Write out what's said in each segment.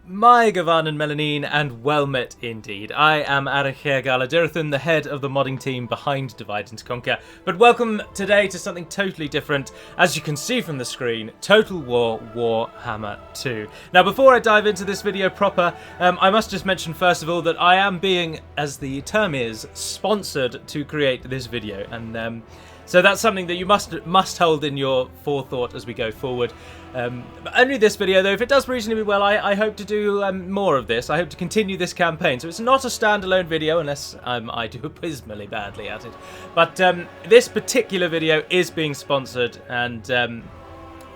My Gavan and Melanine, and well met indeed. I am Arachir Galadirthun, the head of the modding team behind Divide and Conquer. But welcome today to something totally different. As you can see from the screen, Total War Warhammer 2. Now, before I dive into this video proper, I must just mention first of all that I am being, as the term is, sponsored to create this video, and so that's something that you must hold in your forethought as we go forward. Only this video, though. If it does reasonably well, I hope to do more of this. I hope to continue this campaign. So it's not a standalone video, unless I do abysmally badly at it. But this particular video is being sponsored, and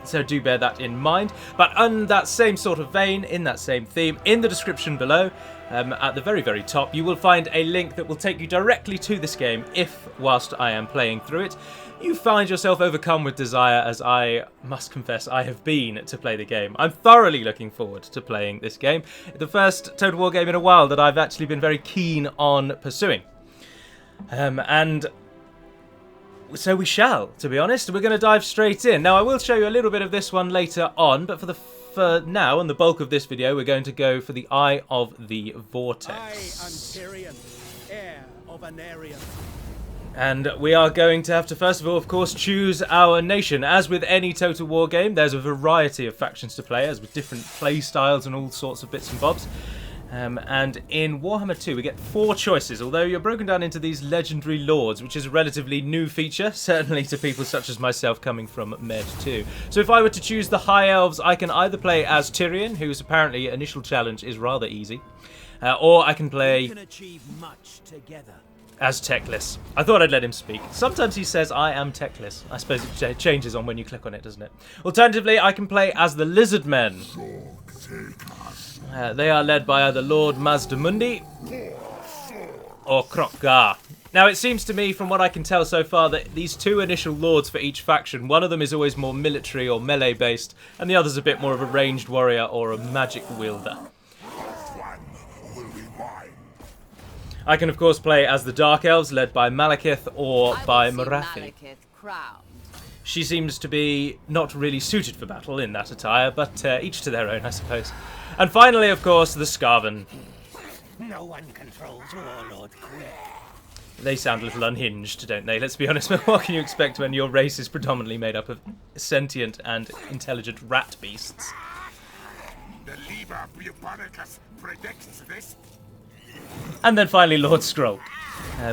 so do bear that in mind. But on that same sort of vein, in that same theme, in the description below, at the very, very top, you will find a link that will take you directly to this game if, whilst I am playing through it, you find yourself overcome with desire, as I must confess I have been to play the game. I'm thoroughly looking forward to playing this game. The first Total War game in a while that I've actually been very keen on pursuing. And so we shall, to be honest. We're going to dive straight in. Now, I will show you a little bit of this one later on, but for now, and the bulk of this video, we're going to go for the Eye of the Vortex. I am Tyrion, heir of Anarion. And we are going to have to, first of all, of course, choose our nation. As with any Total War game, there's a variety of factions to play as, with different play styles and all sorts of bits and bobs. And in Warhammer 2, we get 4 choices, although you're broken down into these legendary lords, which is a relatively new feature, certainly to people such as myself coming from Med 2. So if I were to choose the High Elves, I can either play as Tyrion, whose apparently initial challenge is rather easy, or I can play We can achieve much together. as Teclis. I thought I'd let him speak. Sometimes he says, I am Teclis. I suppose it changes on when you click on it, doesn't it? Alternatively, I can play as the Lizard Men. They are led by either Lord Mazdamundi or Krokgar. Now, it seems to me, from what I can tell so far, that these 2 initial lords for each faction, one of them is always more military or melee based, and the other's a bit more of a ranged warrior or a magic wielder. I can, of course, play as the Dark Elves, led by Malekith or by Morathi. She seems to be not really suited for battle in that attire, but each to their own, I suppose. And finally, of course, the Skaven. No one controls Warlord Queen. They sound a little unhinged, don't they? Let's be honest, but what can you expect when your race is predominantly made up of sentient and intelligent rat beasts? The Liber Bubonicus predicts this. And then finally, Lord Skrulk,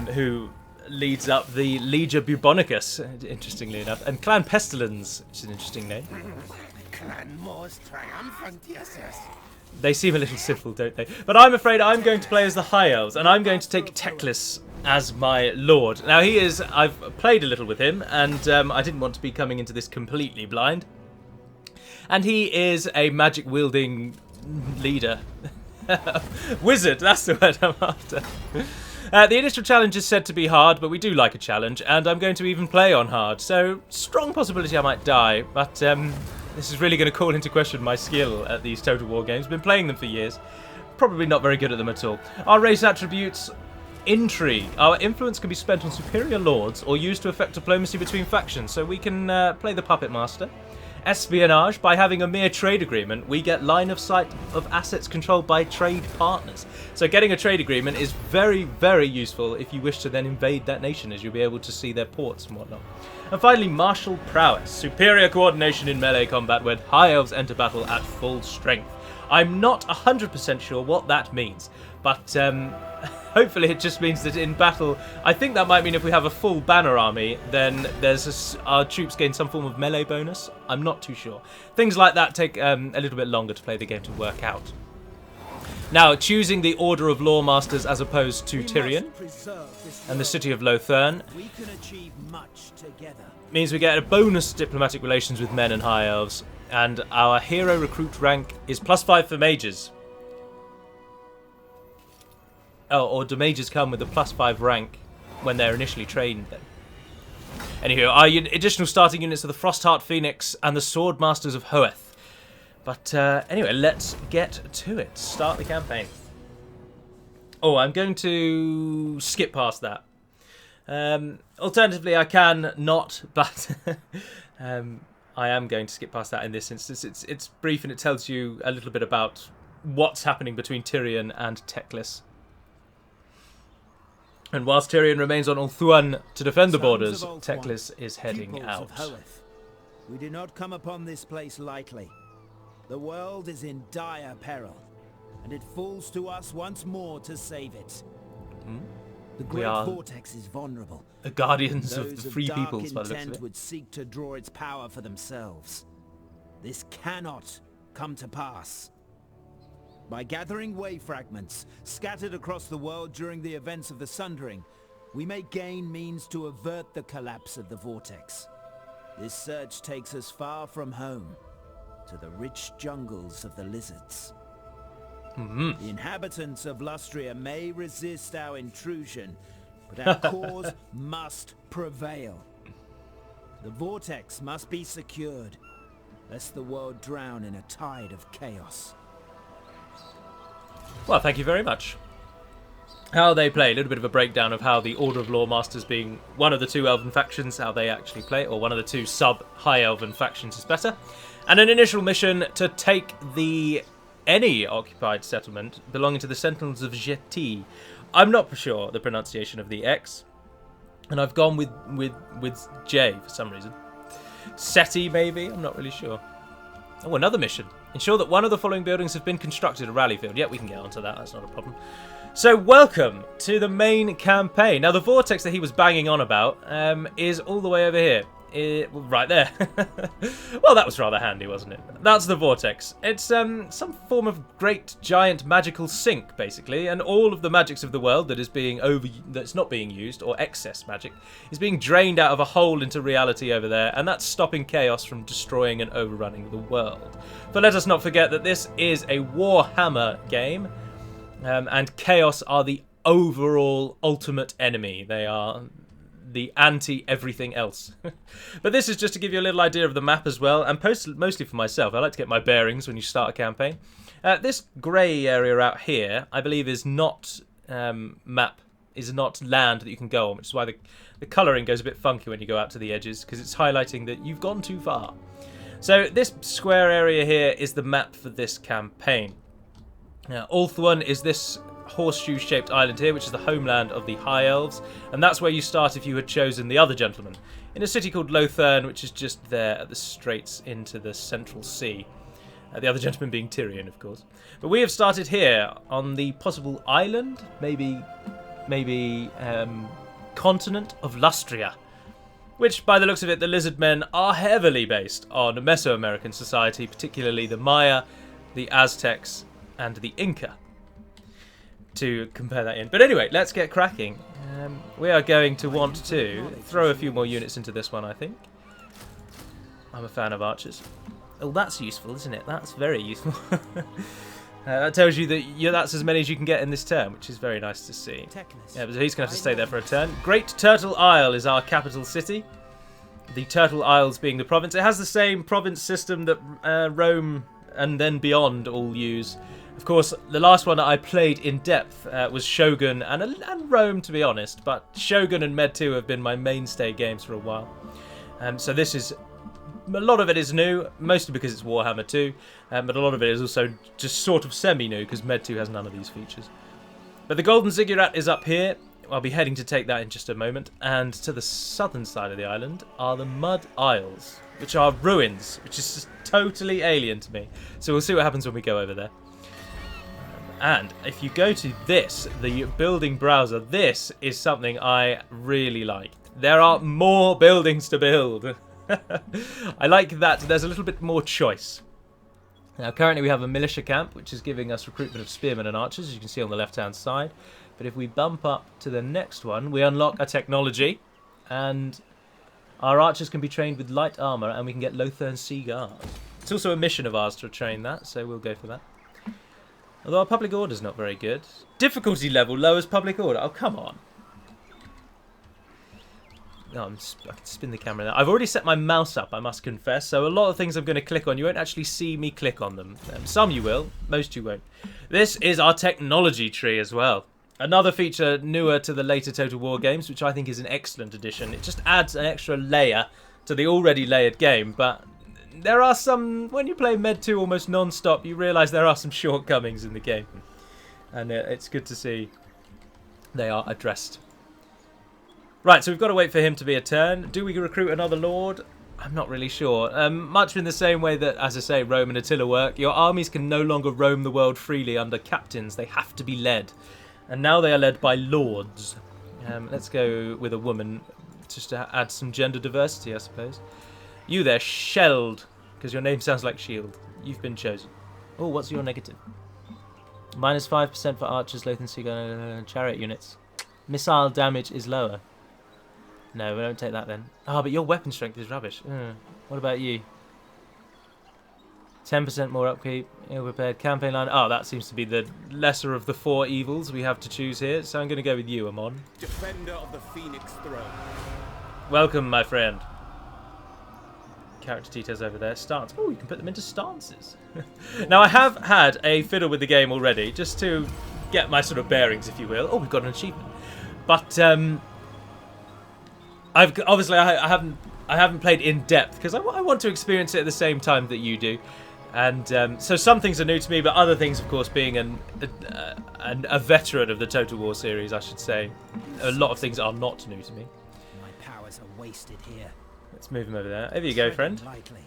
who leads up the Liger Bubonicus, interestingly enough, and Clan Pestilence, which is an interesting name. Clan Mors triumphant, yes. They seem a little simple, don't they? But I'm afraid I'm going to play as the High Elves, and I'm going to take Teclis as my lord. Now, I've played a little with him, and I didn't want to be coming into this completely blind. And he is a magic-wielding leader. Wizard, that's the word I'm after. The initial challenge is said to be hard, but we do like a challenge, and I'm going to even play on hard, so strong possibility I might die, but this is really going to call into question my skill at these Total War games. Been playing them for years, probably not very good at them at all. Our race attributes: intrigue. Our influence can be spent on superior lords or used to affect diplomacy between factions, so we can play the Puppet Master. Espionage. By having a mere trade agreement, we get line of sight of assets controlled by trade partners. So getting a trade agreement is very, very useful if you wish to then invade that nation, as you'll be able to see their ports and whatnot. And finally, martial prowess. Superior coordination in melee combat when High Elves enter battle at full strength. I'm not 100% sure what that means, but hopefully it just means that in battle, I think that might mean if we have a full banner army, then our troops gain some form of melee bonus. I'm not too sure. Things like that take a little bit longer to play the game to work out. Now, choosing the Order of Lawmasters as opposed to Tyrion and the City of Lothern We can achieve much together. means we get a bonus diplomatic relations with men and High Elves, and our hero recruit rank is +5 for mages. Oh, or do mages come with a +5 rank when they're initially trained then? Anywho, our additional starting units are the Frostheart Phoenix and the Swordmasters of Hoeth. But anyway, let's get to it. Start the campaign. Oh, I'm going to skip past that. Alternatively, I can not, but I am going to skip past that in this instance. It's brief and it tells you a little bit about what's happening between Tyrion and Teclis. And whilst Tyrion remains on Ulthuan to defend the borders, Teclis is heading out. We do not come upon this place lightly. The world is in dire peril, and it falls to us once more to save it. The great Vortex is vulnerable. The guardians of the Those free dark peoples, by the looks of intent it. would seek to draw its power for themselves. This cannot come to pass. By gathering way fragments scattered across the world during the events of the Sundering, we may gain means to avert the collapse of the Vortex. This search takes us far from home, to the rich jungles of the lizards. The inhabitants of Lustria may resist our intrusion, but our cause must prevail. The Vortex must be secured, lest the world drown in a tide of chaos. Well, thank you very much. How they play, a little bit of a breakdown of how the Order of Lawmasters, being one of the two elven factions, how they actually play, or one of the two sub-high elven factions is better. And an initial mission to take any occupied settlement belonging to the Sentinels of Jeti. I'm not sure the pronunciation of the X, and I've gone with J for some reason. Seti, maybe? I'm not really sure. Oh, another mission. Ensure that one of the following buildings have been constructed, a rally field. Yeah, we can get onto that, that's not a problem. So, welcome to the main campaign. Now, the Vortex that he was banging on about is all the way over here. Right there. Well, that was rather handy, wasn't it? That's the Vortex. It's some form of great, giant, magical sink, basically, and all of the magics of the world that is that's not being used, or excess magic, is being drained out of a hole into reality over there, and that's stopping chaos from destroying and overrunning the world. But let us not forget that this is a Warhammer game, and chaos are the overall ultimate enemy. They are the anti-everything else. But this is just to give you a little idea of the map as well, and mostly for myself. I like to get my bearings when you start a campaign. This grey area out here, I believe, is not land that you can go on, which is why the colouring goes a bit funky when you go out to the edges, because it's highlighting that you've gone too far. So this square area here is the map for this campaign. Ulthuan is this horseshoe-shaped island here, which is the homeland of the High Elves, and that's where you start if you had chosen the other gentleman, in a city called Lothern, which is just there at the straits into the Central Sea. The other gentleman being Tyrion, of course. But we have started here on the possible island, maybe continent of Lustria, which, by the looks of it, the lizard men are heavily based on Mesoamerican society, particularly the Maya, the Aztecs, and the Inca, to compare that in. But anyway, let's get cracking. We are going to want to throw a few more units into this one, I think. I'm a fan of archers. Oh, that's useful, isn't it? That's very useful. That tells you that that's as many as you can get in this turn, which is very nice to see. Yeah, but he's going to have to stay there for a turn. Great Turtle Isle is our capital city. The Turtle Isles being the province. It has the same province system that Rome and then beyond all use. Of course, the last one that I played in depth was Shogun and Rome, to be honest. But Shogun and Med 2 have been my mainstay games for a while. So this is... a lot of it is new, mostly because it's Warhammer 2. But a lot of it is also just sort of semi-new, because Med 2 has none of these features. But the Golden Ziggurat is up here. I'll be heading to take that in just a moment. And to the southern side of the island are the Mud Isles, which are ruins, which is just totally alien to me. So we'll see what happens when we go over there. And if you go to this, the building browser, this is something I really like. There are more buildings to build. I like that there's a little bit more choice. Now, currently we have a militia camp, which is giving us recruitment of spearmen and archers, as you can see on the left-hand side. But if we bump up to the next one, we unlock a technology, and our archers can be trained with light armour, and we can get Lothern Sea Guard. It's also a mission of ours to train that, so we'll go for that. Although our public order is not very good. Difficulty level lowers public order. Oh, come on. No, I can spin the camera now. I've already set my mouse up, I must confess. So a lot of things I'm going to click on, you won't actually see me click on them. Some you will, most you won't. This is our technology tree as well. Another feature newer to the later Total War games, which I think is an excellent addition. It just adds an extra layer to the already layered game, but there are some, when you play Med 2 almost non-stop, you realise there are some shortcomings in the game. And it's good to see they are addressed. Right, so we've got to wait for him to be a turn. Do we recruit another lord? I'm not really sure. Much in the same way that, as I say, Rome and Attila work, your armies can no longer roam the world freely under captains. They have to be led. And now they are led by lords. Let's go with a woman, just to add some gender diversity, I suppose. You there, Shelled, because your name sounds like Shield. You've been chosen. Oh, what's your negative? -5% for archers, Loth and Seagull, chariot units. Missile damage is lower. No, we don't take that then. Oh, but your weapon strength is rubbish. What about you? 10% more upkeep, ill-prepared campaign line. Oh, that seems to be the lesser of the 4 evils we have to choose here. So I'm going to go with you, Amon. Defender of the Phoenix Throne. Welcome, my friend. Character details over there. Stance. Oh, you can put them into stances. Now, I have had a fiddle with the game already, just to get my sort of bearings, if you will. Oh, we've got an achievement. But I've obviously I haven't played in depth because I want to experience it at the same time that you do, and so some things are new to me, but other things, of course, being a veteran of the Total War series, I should say, a lot of things are not new to me. My powers are wasted here. Let's move him over there. Over you go, friend. Lightly.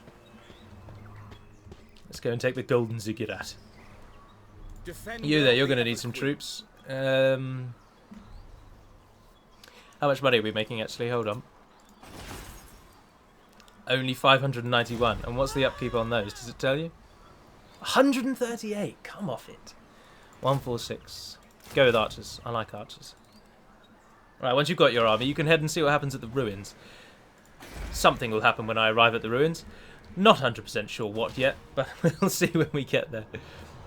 Let's go and take the golden Ziggurat. Defender You there, you're of the going to need some Everqueen. troops. How much money are we making, actually? Hold on. Only 591. And what's the upkeep on those? Does it tell you? 138. Come off it. 146. Go with archers. I like archers. Right, once you've got your army, you can head and see what happens at the ruins. Something will happen when I arrive at the ruins. Not 100% sure what yet, but we'll see when we get there.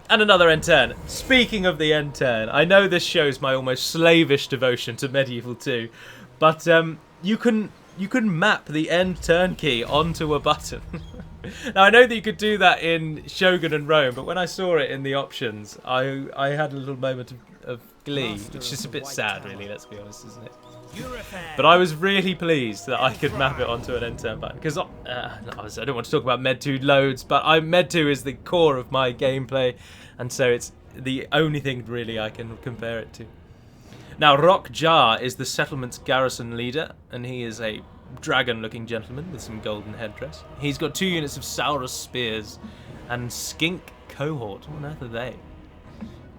And another end turn. Speaking of the end turn, I know this shows my almost slavish devotion to Medieval 2, but you can map the end turn key onto a button. Now, I know that you could do that in Shogun and Rome, but when I saw it in the options, I had a little moment of glee, which is a bit sad, really, let's be honest, isn't it? But I was really pleased that I could map it onto an end turn button, because I don't want to talk about Med 2 loads, but Med 2 is the core of my gameplay, and so it's the only thing really I can compare it to. Now, Rock Jar is the settlement's garrison leader, and he is a dragon-looking gentleman with some golden headdress. He's got 2 units of Saurus spears and Skink cohort. What on earth are they?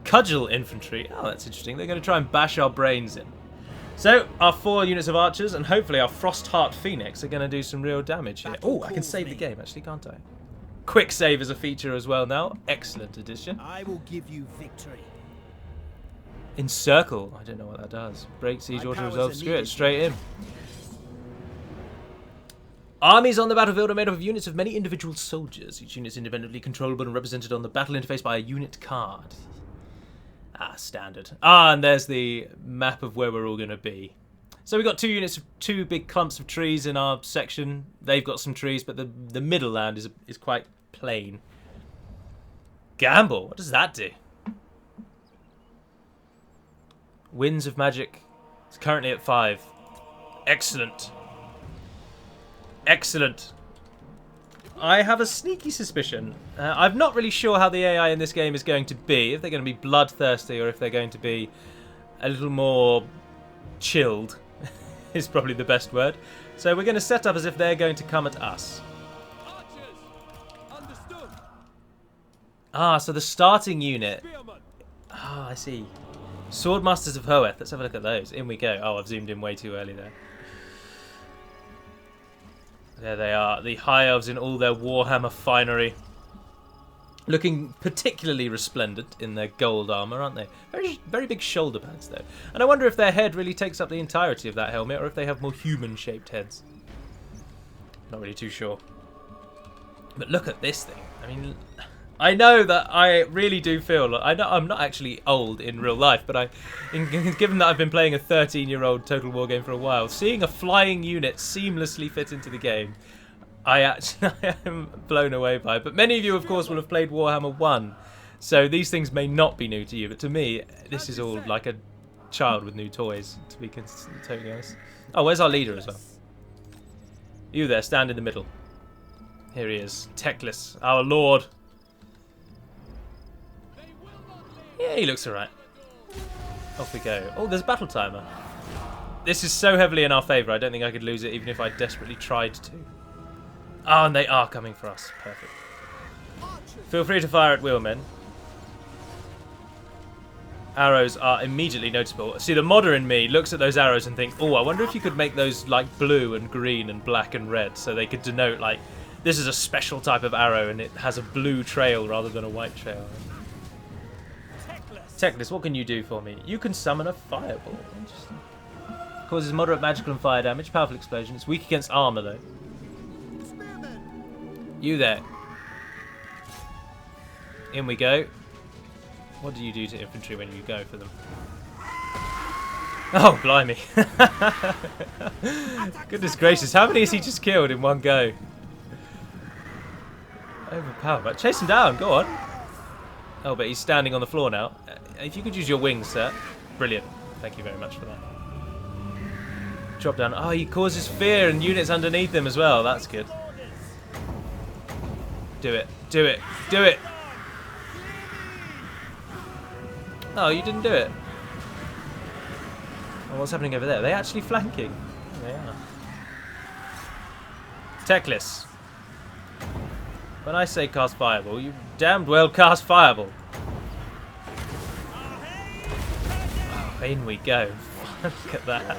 Cudgel infantry. Oh, that's interesting. They're going to try and bash our brains in. So, our 4 units of archers and hopefully our Frostheart Phoenix are going to do some real damage here. Oh, I can save the game, actually, can't I? Quick save is a feature as well now. Excellent addition. I will give you victory. Encircle. I don't know what that does. Break siege, My auto powers resolve, are screw it, needed. straight in. Armies on the battlefield are made up of units of many individual soldiers. Each unit is independently controllable and represented on the battle interface by a unit card. Ah, standard. Ah, and there's the map of where we're all going to be. So we've got 2 units of 2 big clumps of trees in our section. They've got some trees, but the middle land is quite plain. Gamble. What does that do? Winds of Magic. It's currently at 5. Excellent. Excellent. I have a sneaky suspicion. I'm not really sure how the AI in this game is going to be. If they're going to be bloodthirsty or if they're going to be a little more chilled is probably the best word. So we're going to set up as if they're going to come at us. Archers, understood. Ah, so the starting unit. Spearmen. Ah, I see. Swordmasters of Hoeth. Let's have a look at those. In we go. Oh, I've zoomed in way too early there. There they are, the High Elves in all their Warhammer finery. Looking particularly resplendent in their gold armour, aren't they? Very, very big shoulder pads, though. And I wonder if their head really takes up the entirety of that helmet, or if they have more human-shaped heads. Not really too sure. But look at this thing. I mean, I know that I really do feel like I'm not actually old in real life, but given that I've been playing a 13-year-old Total War game for a while, seeing a flying unit seamlessly fit into the game, I am blown away by it. But many of you, of course, will have played Warhammer 1, so these things may not be new to you. But to me, this is all like a child with new toys, to be totally honest. Oh, where's our leader as well? You there, stand in the middle. Here he is. Teclis, our lord. Yeah, he looks alright. Off we go. Oh, there's a battle timer. This is so heavily in our favour, I don't think I could lose it even if I desperately tried to. Oh, and they are coming for us. Perfect. Feel free to fire at wheelmen. Arrows are immediately noticeable. See, the modder in me looks at those arrows and thinks, oh, I wonder if you could make those like blue and green and black and red so they could denote like, this is a special type of arrow and it has a blue trail rather than a white trail. Teclis, what can you do for me? You can summon a fireball. Interesting. Causes moderate magical and fire damage. Powerful explosion. It's weak against armor though. You there. In we go. What do you do to infantry when you go for them? Oh, blimey. Goodness gracious, how many has he just killed in one go? Overpowered. But chase him down, go on. Oh, but he's standing on the floor now. If you could use your wings, sir. Brilliant. Thank you very much for that. Drop down. Oh, he causes fear and units underneath him as well. That's good. Do it. Do it. Do it. Oh, you didn't do it. Oh, what's happening over there? Are they actually flanking? They are. Teclis. When I say cast fireball, you damned well cast fireball. Oh, in we go. Look at that.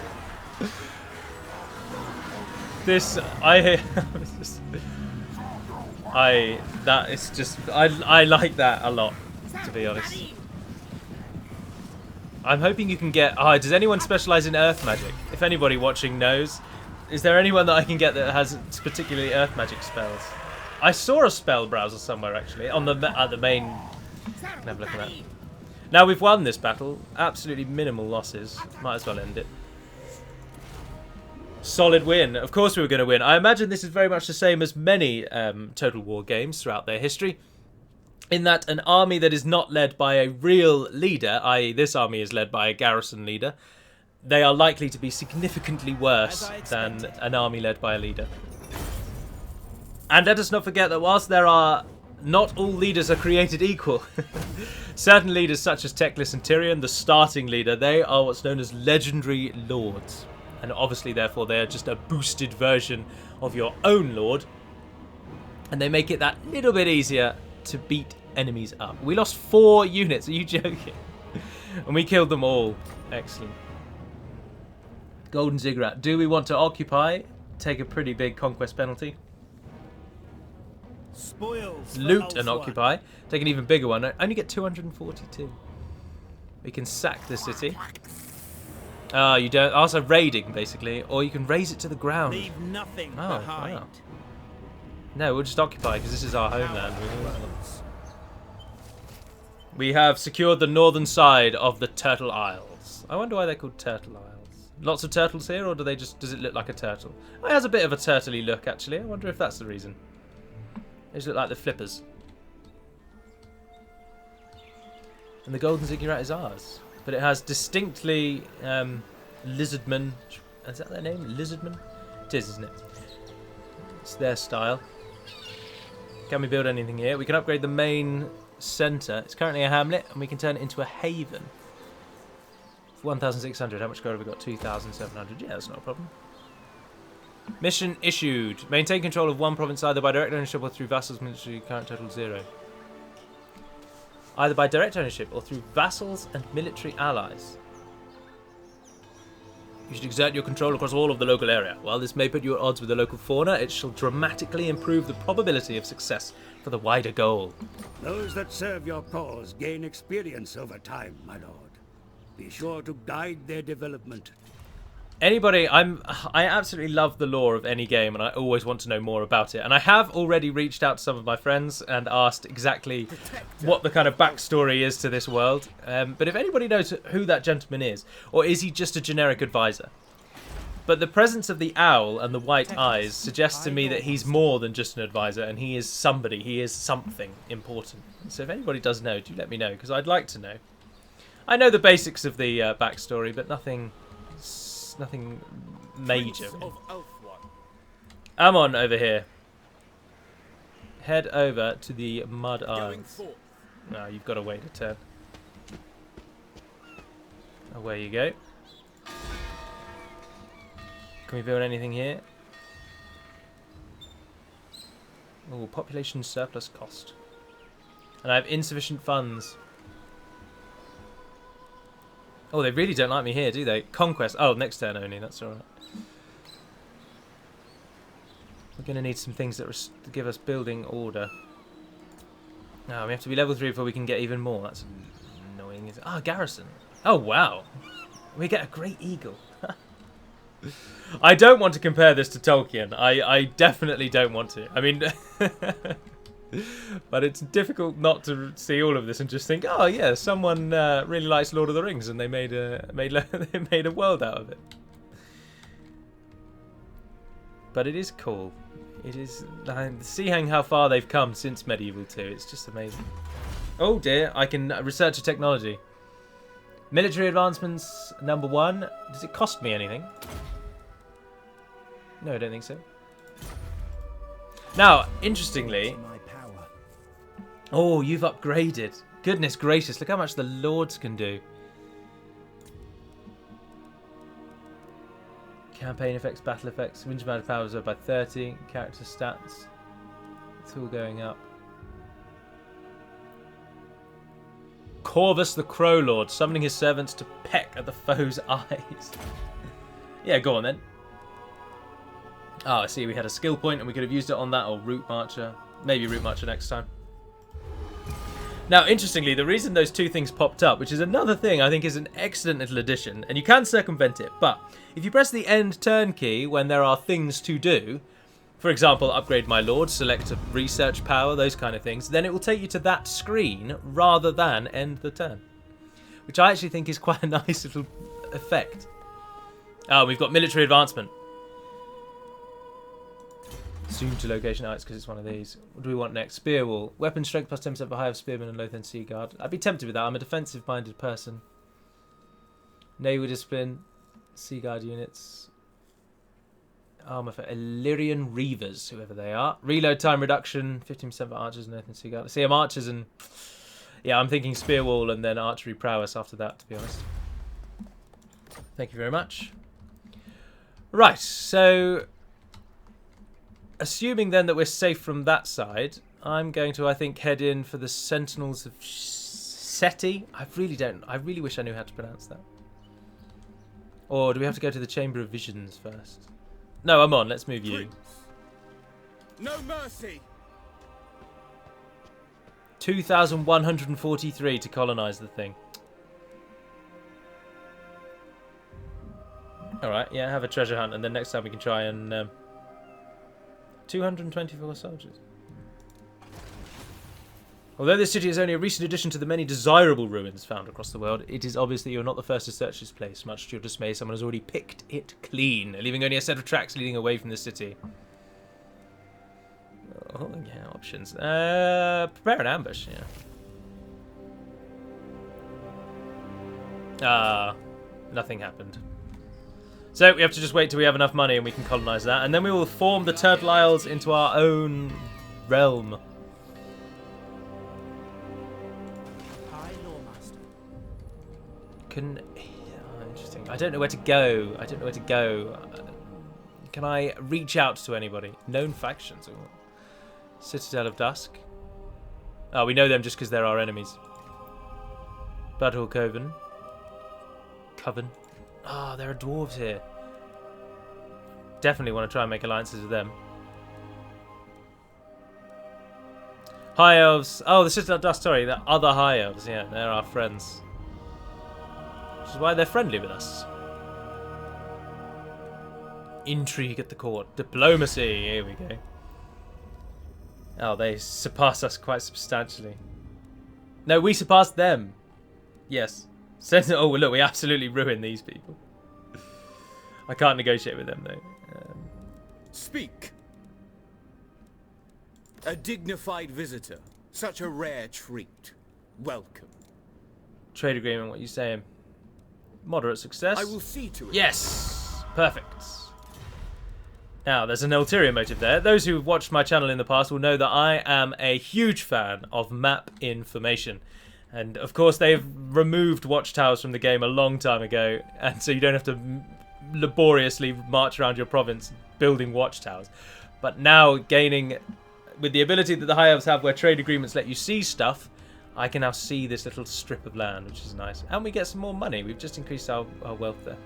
This, I like that a lot, to be honest. I'm hoping you can get... Oh, does anyone specialise in earth magic? If anybody watching knows, is there anyone that I can get that has particularly earth magic spells? I saw a spell browser somewhere, actually, on the main... Can have a look at that. Now, we've won this battle. Absolutely minimal losses. Might as well end it. Solid win. Of course we were going to win. I imagine this is very much the same as many Total War games throughout their history. In that an army that is not led by a real leader, i.e. this army is led by a garrison leader, they are likely to be significantly worse than an army led by a leader. And let us not forget that whilst there are... Not all leaders are created equal. Certain leaders such as Teclis and Tyrion, the starting leader, they are what's known as legendary lords. And obviously, therefore, they are just a boosted version of your own lord. And they make it that little bit easier to beat enemies up. We lost 4 units. Are you joking? And we killed them all. Excellent. Golden Ziggurat. Do we want to occupy? Take a pretty big conquest penalty. Spoils. Loot and occupy. Take an even bigger one. Only get 242. We can sack the city. Oh, you don't. Also raiding, basically. Or you can raise it to the ground. Leave nothing behind. Wow. No, we'll just occupy because this is our homeland. We have secured the northern side of the Turtle Isles. I wonder why they're called Turtle Isles. Lots of turtles here, or does it look like a turtle? Oh, it has a bit of a turtley look, actually. I wonder if that's the reason. They just look like the flippers. And the Golden Ziggurat is ours. But it has distinctly lizardmen. Is that their name? Lizardmen? It is, isn't it? It's their style. Can we build anything here? We can upgrade the main centre. It's currently a hamlet, and we can turn it into a haven. 1,600. How much gold have we got? 2,700. Yeah, that's not a problem. Mission issued. Maintain control of one province either by direct ownership or through vassals. Military current total 0. Either by direct ownership or through vassals and military allies. You should exert your control across all of the local area. While this may put you at odds with the local fauna, it shall dramatically improve the probability of success for the wider goal. Those that serve your cause gain experience over time, my lord. Be sure to guide their development. Anybody, I absolutely love the lore of any game, and I always want to know more about it. And I have already reached out to some of my friends and asked exactly what the kind of backstory is to this world. But if anybody knows who that gentleman is, or is he just a generic advisor? But the presence of the owl and the white eyes suggests to me that he's more than just an advisor, and he is somebody. He is something important. So if anybody does know, do let me know, because I'd like to know. I know the basics of the backstory, but nothing major. Amon over here. head over to the Mud Going Isles. forth. No, you've got to wait a turn. Away you go. Can we build anything here? Oh, population surplus cost. And I have insufficient funds. Oh, they really don't like me here, do they? Conquest. Oh, next turn only. That's alright. We're going to need some things that give us building order. No, we have to be level 3 before we can get even more. That's annoying. Ah, garrison. Oh, wow. We get a great eagle. I don't want to compare this to Tolkien. I definitely don't want to. I mean, but it's difficult not to see all of this and just think, oh yeah, someone really likes Lord of the Rings and they made a world out of it. But it is cool. It is. Seeing how far they've come since Medieval 2, it's just amazing. Oh dear, I can research a technology. Military advancements number 1. Does it cost me anything? No, I don't think so. Now, interestingly... Oh, you've upgraded. Goodness gracious, look how much the Lords can do. Campaign effects, battle effects, range amount of powers up by 30, character stats. It's all going up. Corvus the Crow Lord, summoning his servants to peck at the foe's eyes. Yeah, go on then. Oh, I see, we had a skill point and we could have used it on that, or Route Marcher. Maybe Route Marcher next time. Now, interestingly, the reason those two things popped up, which is another thing I think is an excellent little addition, and you can circumvent it, but if you press the end turn key when there are things to do, for example, upgrade my lord, select a research power, those kind of things, then it will take you to that screen rather than end the turn, which I actually think is quite a nice little effect. Oh, we've got military advancement. Zoom to location arts because it's one of these. What do we want next? Spear wall. Weapon strength plus 10% for high of spearmen and Lothian sea guard. I'd be tempted with that. I'm a defensive minded person. Naval discipline. Sea guard units. Armour for Illyrian Reavers, whoever they are. Reload time reduction. 15% for archers and Lothian sea guard. See, I'm archers and... Yeah, I'm thinking spear wall and then archery prowess after that, to be honest. Thank you very much. Right, so... Assuming then that we're safe from that side, I'm going to, I think, head in for the Sentinels of Seti. I really wish I knew how to pronounce that. Or do we have to go to the Chamber of Visions first? No, I'm on. Let's move you. No mercy. 2,143 to colonize the thing. Alright, yeah, have a treasure hunt, and then next time we can try and... 224 soldiers. Although this city is only a recent addition to the many desirable ruins found across the world, it is obvious that you're not the first to search this place. Much to your dismay, someone has already picked it clean, leaving only a set of tracks leading away from the city. Oh, yeah, options. Prepare an ambush, yeah. Ah, nothing happened. So we have to just wait till we have enough money and we can colonize that, and then we will form the Turtle Isles into our own realm. Interesting. I don't know where to go. Can I reach out to anybody? Known factions. Or Citadel of Dusk. Oh, we know them just because they're our enemies. Bloodhall Coven. Ah, there are dwarves here. Definitely want to try and make alliances with them. High Elves. Oh, the Citadel of Dust, sorry. The other High Elves. Yeah, they're our friends. Which is why they're friendly with us. Intrigue at the court. Diplomacy. Here we go. Oh, they surpass us quite substantially. No, we surpassed them. Yes. Oh, look, we absolutely ruined these people. I can't negotiate with them, though. Speak. A dignified visitor. Such a rare treat. Welcome. Trade agreement, what are you saying? Moderate success. I will see to it. Yes! Perfect. Now, there's an ulterior motive there. Those who've watched my channel in the past will know that I am a huge fan of map information. And, of course, they've removed watchtowers from the game a long time ago, and so you don't have to laboriously march around your province building watchtowers. But now, gaining... with the ability that the High Elves have where trade agreements let you see stuff, I can now see this little strip of land, which is nice. And we get some more money. We've just increased our wealth there.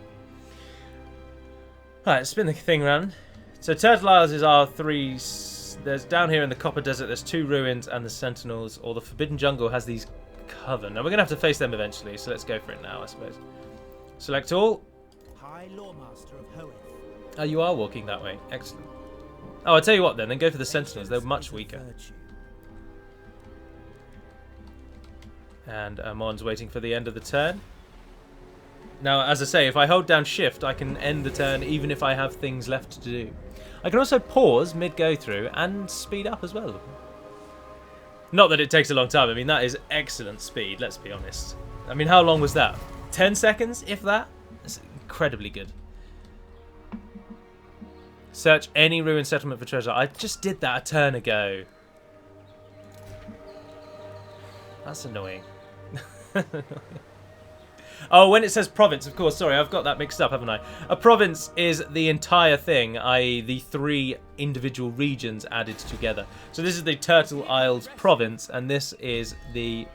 Alright, spin the thing around. So Turtle Isles is our three... there's down here in the Copper Desert, there's 2 ruins and the Sentinels, or the Forbidden Jungle has these coven. Now we're going to have to face them eventually, so let's go for it now, I suppose. Select all. High Lawmaster of Hoeth. Oh, you are walking that way. Excellent. Oh, I'll tell you what then go for the Sentinels. They're much weaker. And Amon's waiting for the end of the turn. Now, as I say, if I hold down shift, I can end the turn even if I have things left to do. I can also pause mid-go through and speed up as well. Not that it takes a long time. I mean, that is excellent speed, let's be honest. I mean, how long was that? 10 seconds, if that? That's incredibly good. Search any ruined settlement for treasure. I just did that a turn ago. That's annoying. Oh, when it says province, of course, sorry, I've got that mixed up, haven't I? A province is the entire thing, i.e. the 3 individual regions added together. So this is the Turtle Isles province, and this is the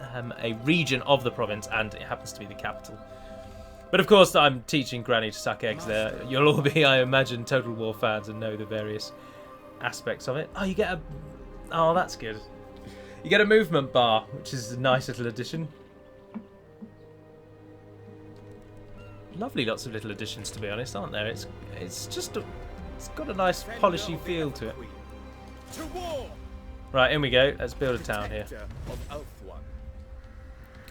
a region of the province, and it happens to be the capital. But of course, I'm teaching Granny to suck eggs there. You'll all be, I imagine, Total War fans and know the various aspects of it. Oh, you get a... oh, that's good. You get a movement bar, which is a nice little addition. Lovely, lots of little additions, to be honest, aren't there? It's just it's got a nice polishy feel to it. Right, in we go. Let's build a town here.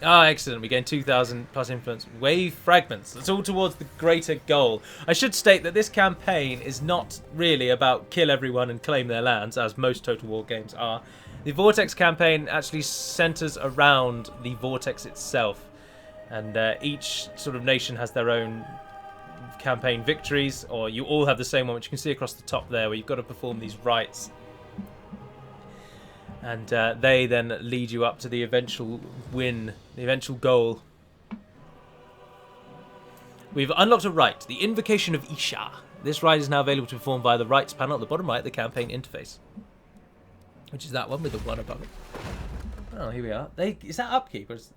Ah, excellent. We gain 2,000 plus influence. Wave fragments. That's all towards the greater goal. I should state that this campaign is not really about kill everyone and claim their lands, as most Total War games are. The Vortex campaign actually centers around the Vortex itself. And each sort of nation has their own campaign victories, or you all have the same one, which you can see across the top there, where you've got to perform these rites. And they then lead you up to the eventual win, the eventual goal. We've unlocked a rite, the Invocation of Isha. This rite is now available to perform via the rites panel at the bottom right of the campaign interface. Which is that one with the 1 above it. Oh, here we are. Is that upkeep? Or is...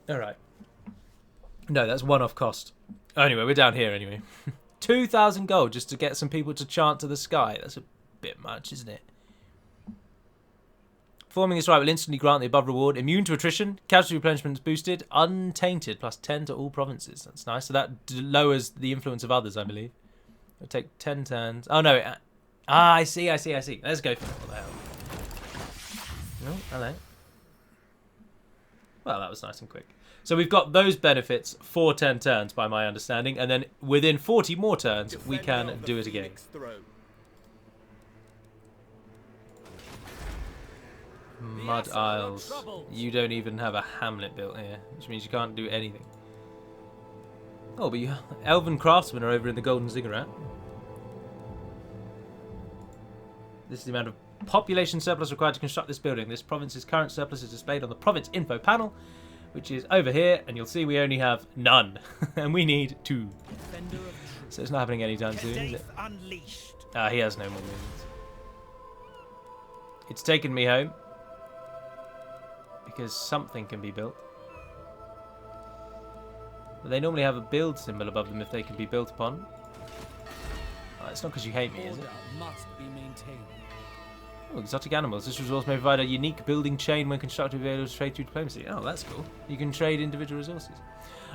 Alright. No, that's one-off cost. Anyway, we're down here anyway. 2,000 gold just to get some people to chant to the sky. That's a bit much, isn't it? Performing this rite will instantly grant the above reward. Immune to attrition. Casualty replenishment is boosted. Untainted. Plus 10 to all provinces. That's nice. So that lowers the influence of others, I believe. It'll take 10 turns. Oh, no. I see. Let's go for it. What the hell? Oh, hello. Well, that was nice and quick. So we've got those benefits for 10 turns, by my understanding, and then within 40 more turns, we can do it again. Mud Isles. You don't even have a hamlet built here, which means you can't do anything. Oh, but Elven craftsmen are over in the Golden Ziggurat. This is the amount of population surplus required to construct this building. This province's current surplus is displayed on the province info panel, which is over here, and you'll see we only have none, and we need 2. So it's not happening anytime soon, is it? Ah, he has no more movements. It's taken me home, because something can be built. But they normally have a build symbol above them if they can be built upon. Oh, it's not because you hate me, is it? Oh, exotic animals. This resource may provide a unique building chain when constructed, able to trade through diplomacy. Oh, that's cool. You can trade individual resources.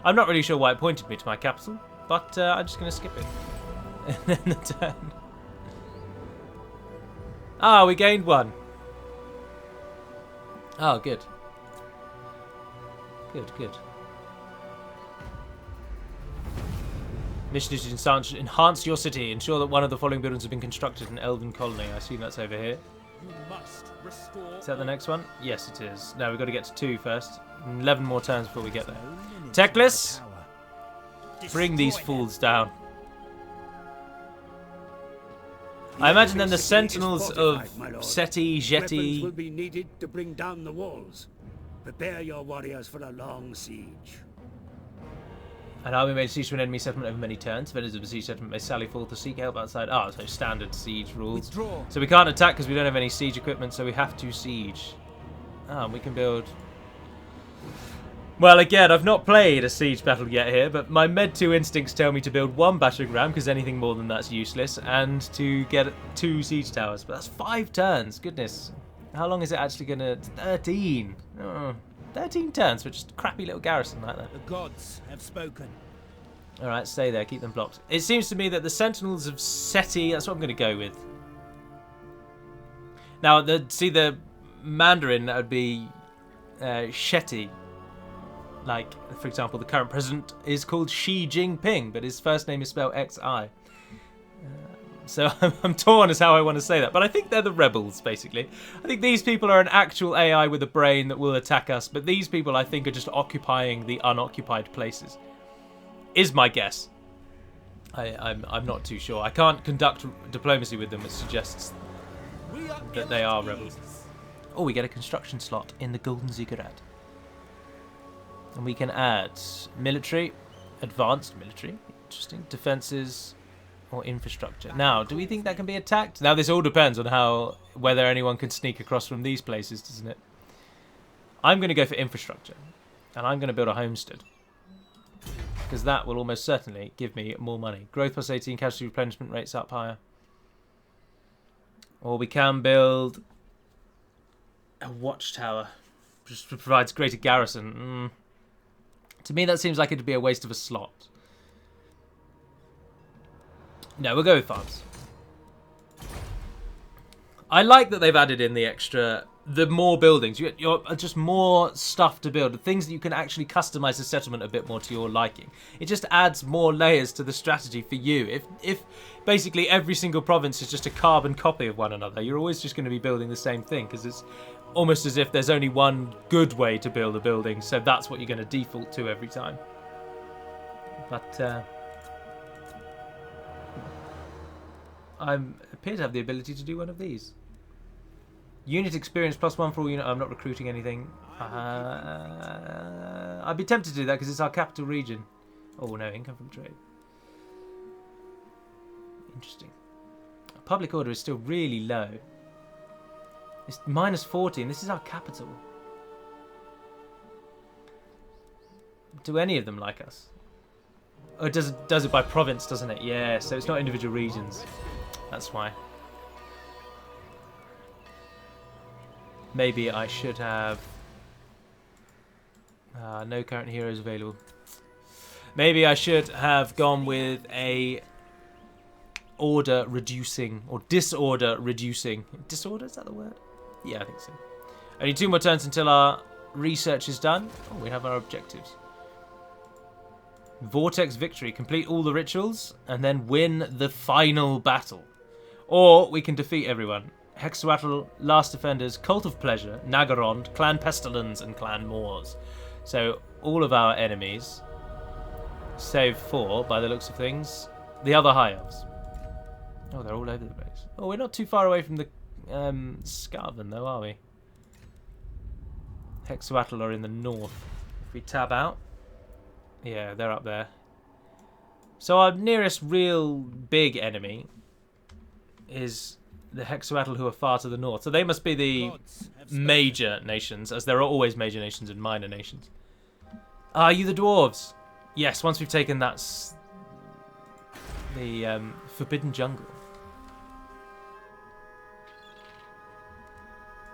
I'm not really sure why it pointed me to my capital, but I'm just going to skip it. And then the turn. Ah, we gained 1. Oh, good. Good. Mission is to enhance your city. Ensure that one of the following buildings has been constructed in an elven colony. I assume that's over here. Is that the next one? Yes, it is. Now we've got to get to 2 first. 11 more turns before we get there. Teclis! Bring these fools down. I imagine then the This city is Sentinels fortified, of my lord. Seti, Weapons will Jeti... be needed to bring down the walls. Prepare your warriors for a long siege. An army made siege to an enemy settlement over many turns. Defenders of the siege settlement may sally forth to seek help outside. Ah, so standard siege rules. Withdraw. So we can't attack because we don't have any siege equipment, so we have to siege. Ah, we can build... Well, again, I've not played a siege battle yet here, but my Med 2 instincts tell me to build 1 battering ram, because anything more than that's useless, and to get 2 siege towers. But that's 5 turns, goodness. How long is it actually going to... 13. Oh, 13 turns for just a crappy little garrison like that. The gods have spoken. Alright, stay there, keep them blocked. It seems to me that the Sentinels of Seti, that's what I'm going to go with. Now, the Mandarin, that would be Shetty. Like, for example, the current president is called Xi Jinping, but his first name is spelled X-I. So I'm torn as how I want to say that. But I think they're the rebels, basically. I think these people are an actual AI with a brain that will attack us. But these people, I think, are just occupying the unoccupied places. Is my guess. I'm not too sure. I can't conduct diplomacy with them, which suggests that they are rebels. Oh, we get a construction slot in the Golden Ziggurat. And we can add military, advanced military, interesting, defenses, or infrastructure. Now, do we think that can be attacked? Now, this all depends on whether anyone can sneak across from these places, doesn't it? I'm going to go for infrastructure, and I'm going to build a homestead, because that will almost certainly give me more money. Growth plus 18, casualty replenishment rates up higher. Or we can build a watchtower, which provides greater garrison. To me, that seems like it'd be a waste of a slot. No, we'll go with farms. I like that they've added in the more buildings. You're just more stuff to build. Things that you can actually customize the settlement a bit more to your liking. It just adds more layers to the strategy for you. If basically every single province is just a carbon copy of one another, you're always just going to be building the same thing, because it's almost as if there's only one good way to build a building, so that's what you're going to default to every time. But I appear to have the ability to do one of these. Unit experience +1 for all unit. I'm not recruiting anything. I'd be tempted to do that because it's our capital region. Oh no, income from trade. Interesting. Public order is still really low. It's -14. This is our capital. Do any of them like us? Oh, it does it by province, doesn't it? Yeah, so it's not individual regions. That's why. Maybe I should have... no current heroes available. Maybe I should have gone with a order reducing, or disorder reducing. Disorder, is that the word? Yeah, I think so. Only 2 more turns until our research is done. Oh, we have our objectives. Vortex victory. Complete all the rituals and then win the final battle. Or we can defeat everyone. Hexuatl, Last Defenders, Cult of Pleasure, Nagarond, Clan Pestilence, and Clan Moors. So all of our enemies, save 4 by the looks of things, the other High Elves. Oh, they're all over the place. Oh, we're not too far away from the Scarven, though, are we? Hexuatl are in the north. If we tab out, yeah, they're up there. So our nearest real big enemy is the Hexuatl, who are far to the north. So they must be the major nations, as there are always major nations and minor nations. Are you the dwarves? Yes, once we've taken the Forbidden Jungle.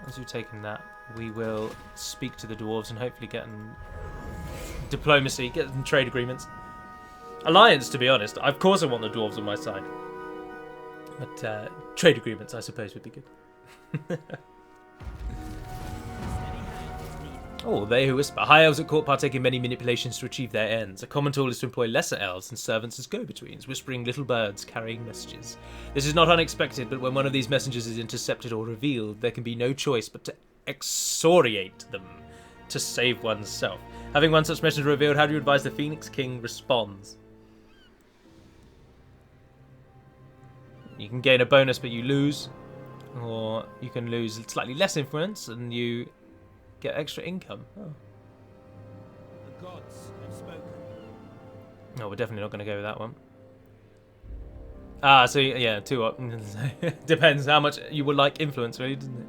Once we've taken that, we will speak to the dwarves and hopefully get diplomacy, get some trade agreements. Alliance, to be honest. Of course I want the dwarves on my side. But trade agreements, I suppose, would be good. Oh, they who whisper. High elves at court partake in many manipulations to achieve their ends. A common tool is to employ lesser elves and servants as go-betweens, whispering little birds carrying messages. This is not unexpected, but when one of these messengers is intercepted or revealed, there can be no choice but to excoriate them to save oneself. Having one such messenger revealed, how do you advise the Phoenix King responds? You can gain a bonus but you lose, or you can lose slightly less influence and you get extra income. Oh, The gods have spoken. no, we're definitely not going to go with that one. Ah, so yeah, 2 options. Depends how much you would like influence, really, doesn't it?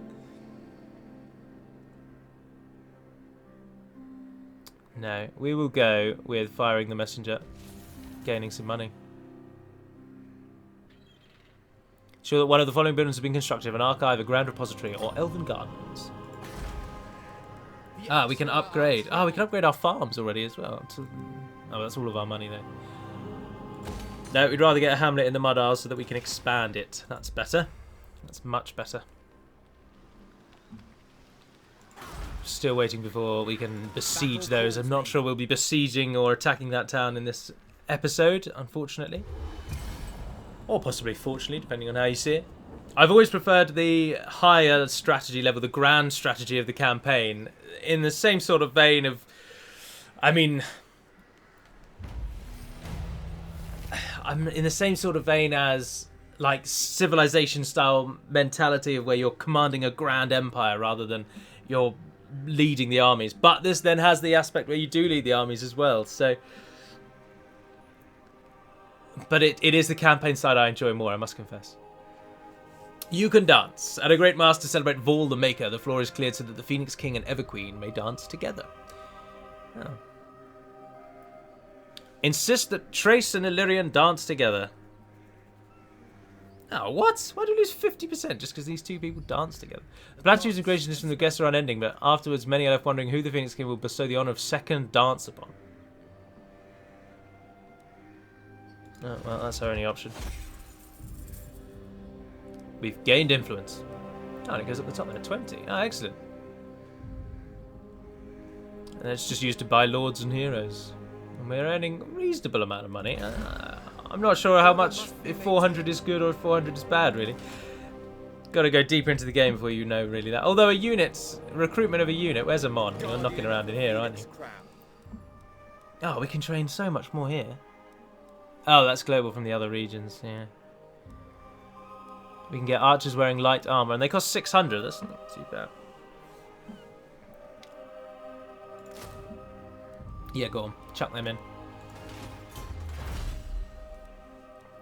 No, we will go with firing the messenger, gaining some money. Sure that one of the following buildings has been constructed: an archive, a grand repository, or elven gardens. Ah, we can upgrade. Ah, we can upgrade our farms already as well. Oh, that's all of our money though. No, we'd rather get a hamlet in the Mud Isles so that we can expand it. That's better. That's much better. Still waiting before we can besiege those. I'm not sure we'll be besieging or attacking that town in this episode, unfortunately. Or possibly fortunately, depending on how you see it. I've always preferred the higher strategy level, the grand strategy of the campaign, in the same sort of vein of... I mean... I'm in the same sort of vein as, like, civilization-style mentality of where you're commanding a grand empire rather than you're leading the armies. But this then has the aspect where you do lead the armies as well, so... But it is the campaign side I enjoy more, I must confess. You can dance. At a great mass to celebrate Vol the Maker, the floor is cleared so that the Phoenix King and Everqueen may dance together. Oh. Insist that Trace and Illyrian dance together. Oh, what? Why do we lose 50% just because these two people dance together? The platitudes and graciousness from the guests are unending, but afterwards many are left wondering who the Phoenix King will bestow the honour of second dance upon. Oh, well, that's our only option. We've gained influence. Oh, and it goes up the top there, 20. Oh, excellent. And it's just used to buy lords and heroes. And we're earning a reasonable amount of money. I'm not sure how much, if 400 is good or if 400 is bad, really. Got to go deeper into the game before you know really that. Although recruitment of a unit, where's a mon? You're knocking around in here, aren't you? Oh, we can train so much more here. Oh, that's global from the other regions, yeah. We can get archers wearing light armor, and they cost 600. That's not too bad. Yeah, go on. Chuck them in.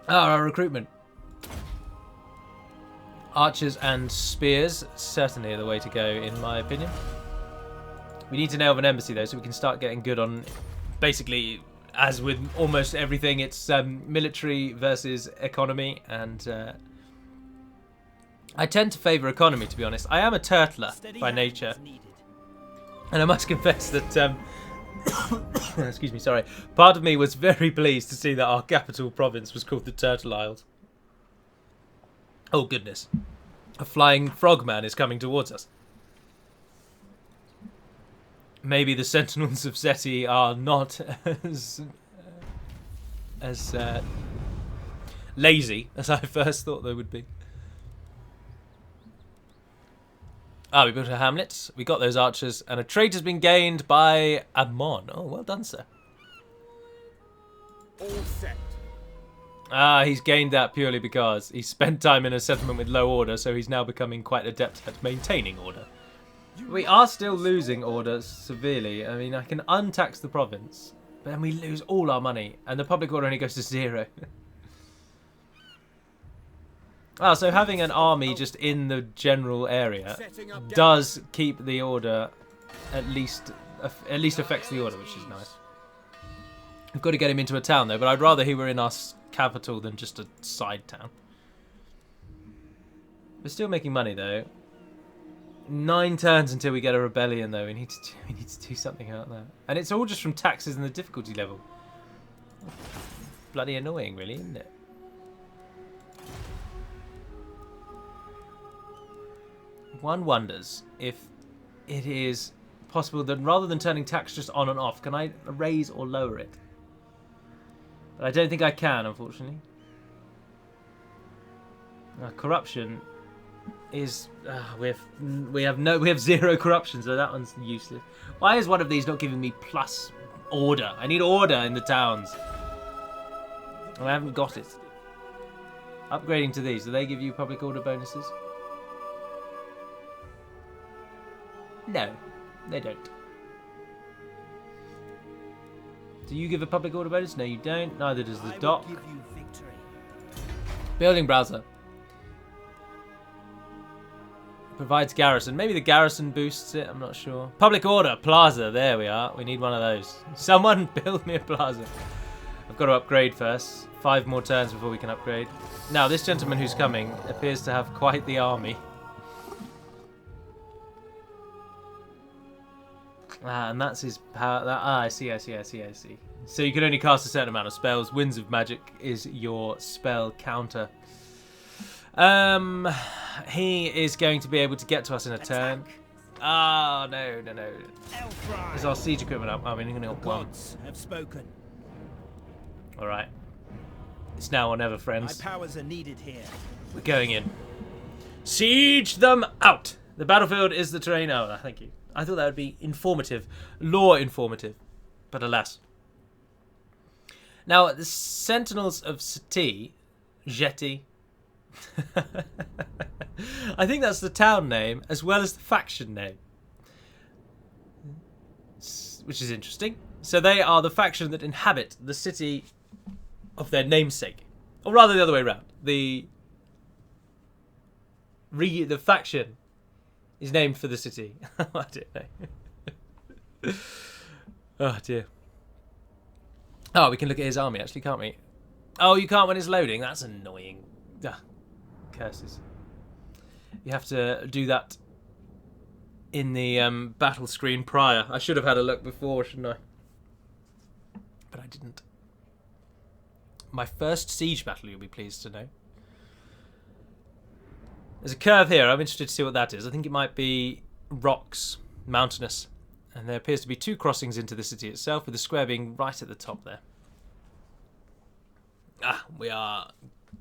Ah, our recruitment. Archers and spears certainly are the way to go, in my opinion. We need to nail an embassy, though, so we can start getting good on... Basically, as with almost everything, it's military versus economy, and... I tend to favour economy, to be honest. I am a turtler by nature. And I must confess that... excuse me, sorry. Part of me was very pleased to see that our capital province was called the Turtle Isles. Oh, goodness. A flying frogman is coming towards us. Maybe the Sentinels of Seti are not as lazy as I first thought they would be. Ah, we built a hamlet. We got those archers, and a trait has been gained by Amon. Oh, well done, sir. All set. Ah, he's gained that purely because he spent time in a settlement with low order, so he's now becoming quite adept at maintaining order. We are still losing order severely. I mean, I can untax the province, but then we lose all our money, and the public order only goes to 0. Ah, so having an army just in the general area does keep the order, at least affects the order, which is nice. We've got to get him into a town though, but I'd rather he were in our capital than just a side town. We're still making money though. 9 turns until we get a rebellion though. We need to do something about that. And it's all just from taxes and the difficulty level. Bloody annoying, really, isn't it? One wonders if it is possible that rather than turning tax just on and off, can I raise or lower it? But I don't think I can, unfortunately. Corruption is we have 0 corruption, so that one's useless. Why is one of these not giving me plus order? I need order in the towns. And I haven't got it. Upgrading to these, do they give you public order bonuses? No, they don't. Do you give a public order bonus? No, you don't. Neither does the dock. Give you victory. Building browser. Provides garrison. Maybe the garrison boosts it, I'm not sure. Public order, plaza, there we are. We need one of those. Someone build me a plaza. I've got to upgrade first. 5 more turns before we can upgrade. Now, this gentleman who's coming appears to have quite the army. And that's his power. I see. So you can only cast a certain amount of spells. Winds of Magic is your spell counter. He is going to be able to get to us in a turn. Ah, no. Is our siege equipment up? I mean, you're going to get one. Gods have spoken. All right. It's now or never, My friends. powers are needed here. We're going in. Siege them out. The battlefield is the terrain. Oh, thank you. I thought that would be informative, lore informative, but alas. Now, the Sentinels of Jetty. I think that's the town name as well as the faction name, which is interesting. So they are the faction that inhabit the city of their namesake, or rather the other way around. The faction is named for the city. I don't know. Oh dear. Oh, we can look at his army actually, can't we? Oh, you can't when it's loading. That's annoying. Ugh. Curses. You have to do that in the battle screen prior. I should have had a look before, shouldn't I? But I didn't. My first siege battle, you'll be pleased to know. There's a curve here. I'm interested to see what that is. I think it might be rocks, mountainous. And there appears to be 2 crossings into the city itself, with the square being right at the top there. Ah, we are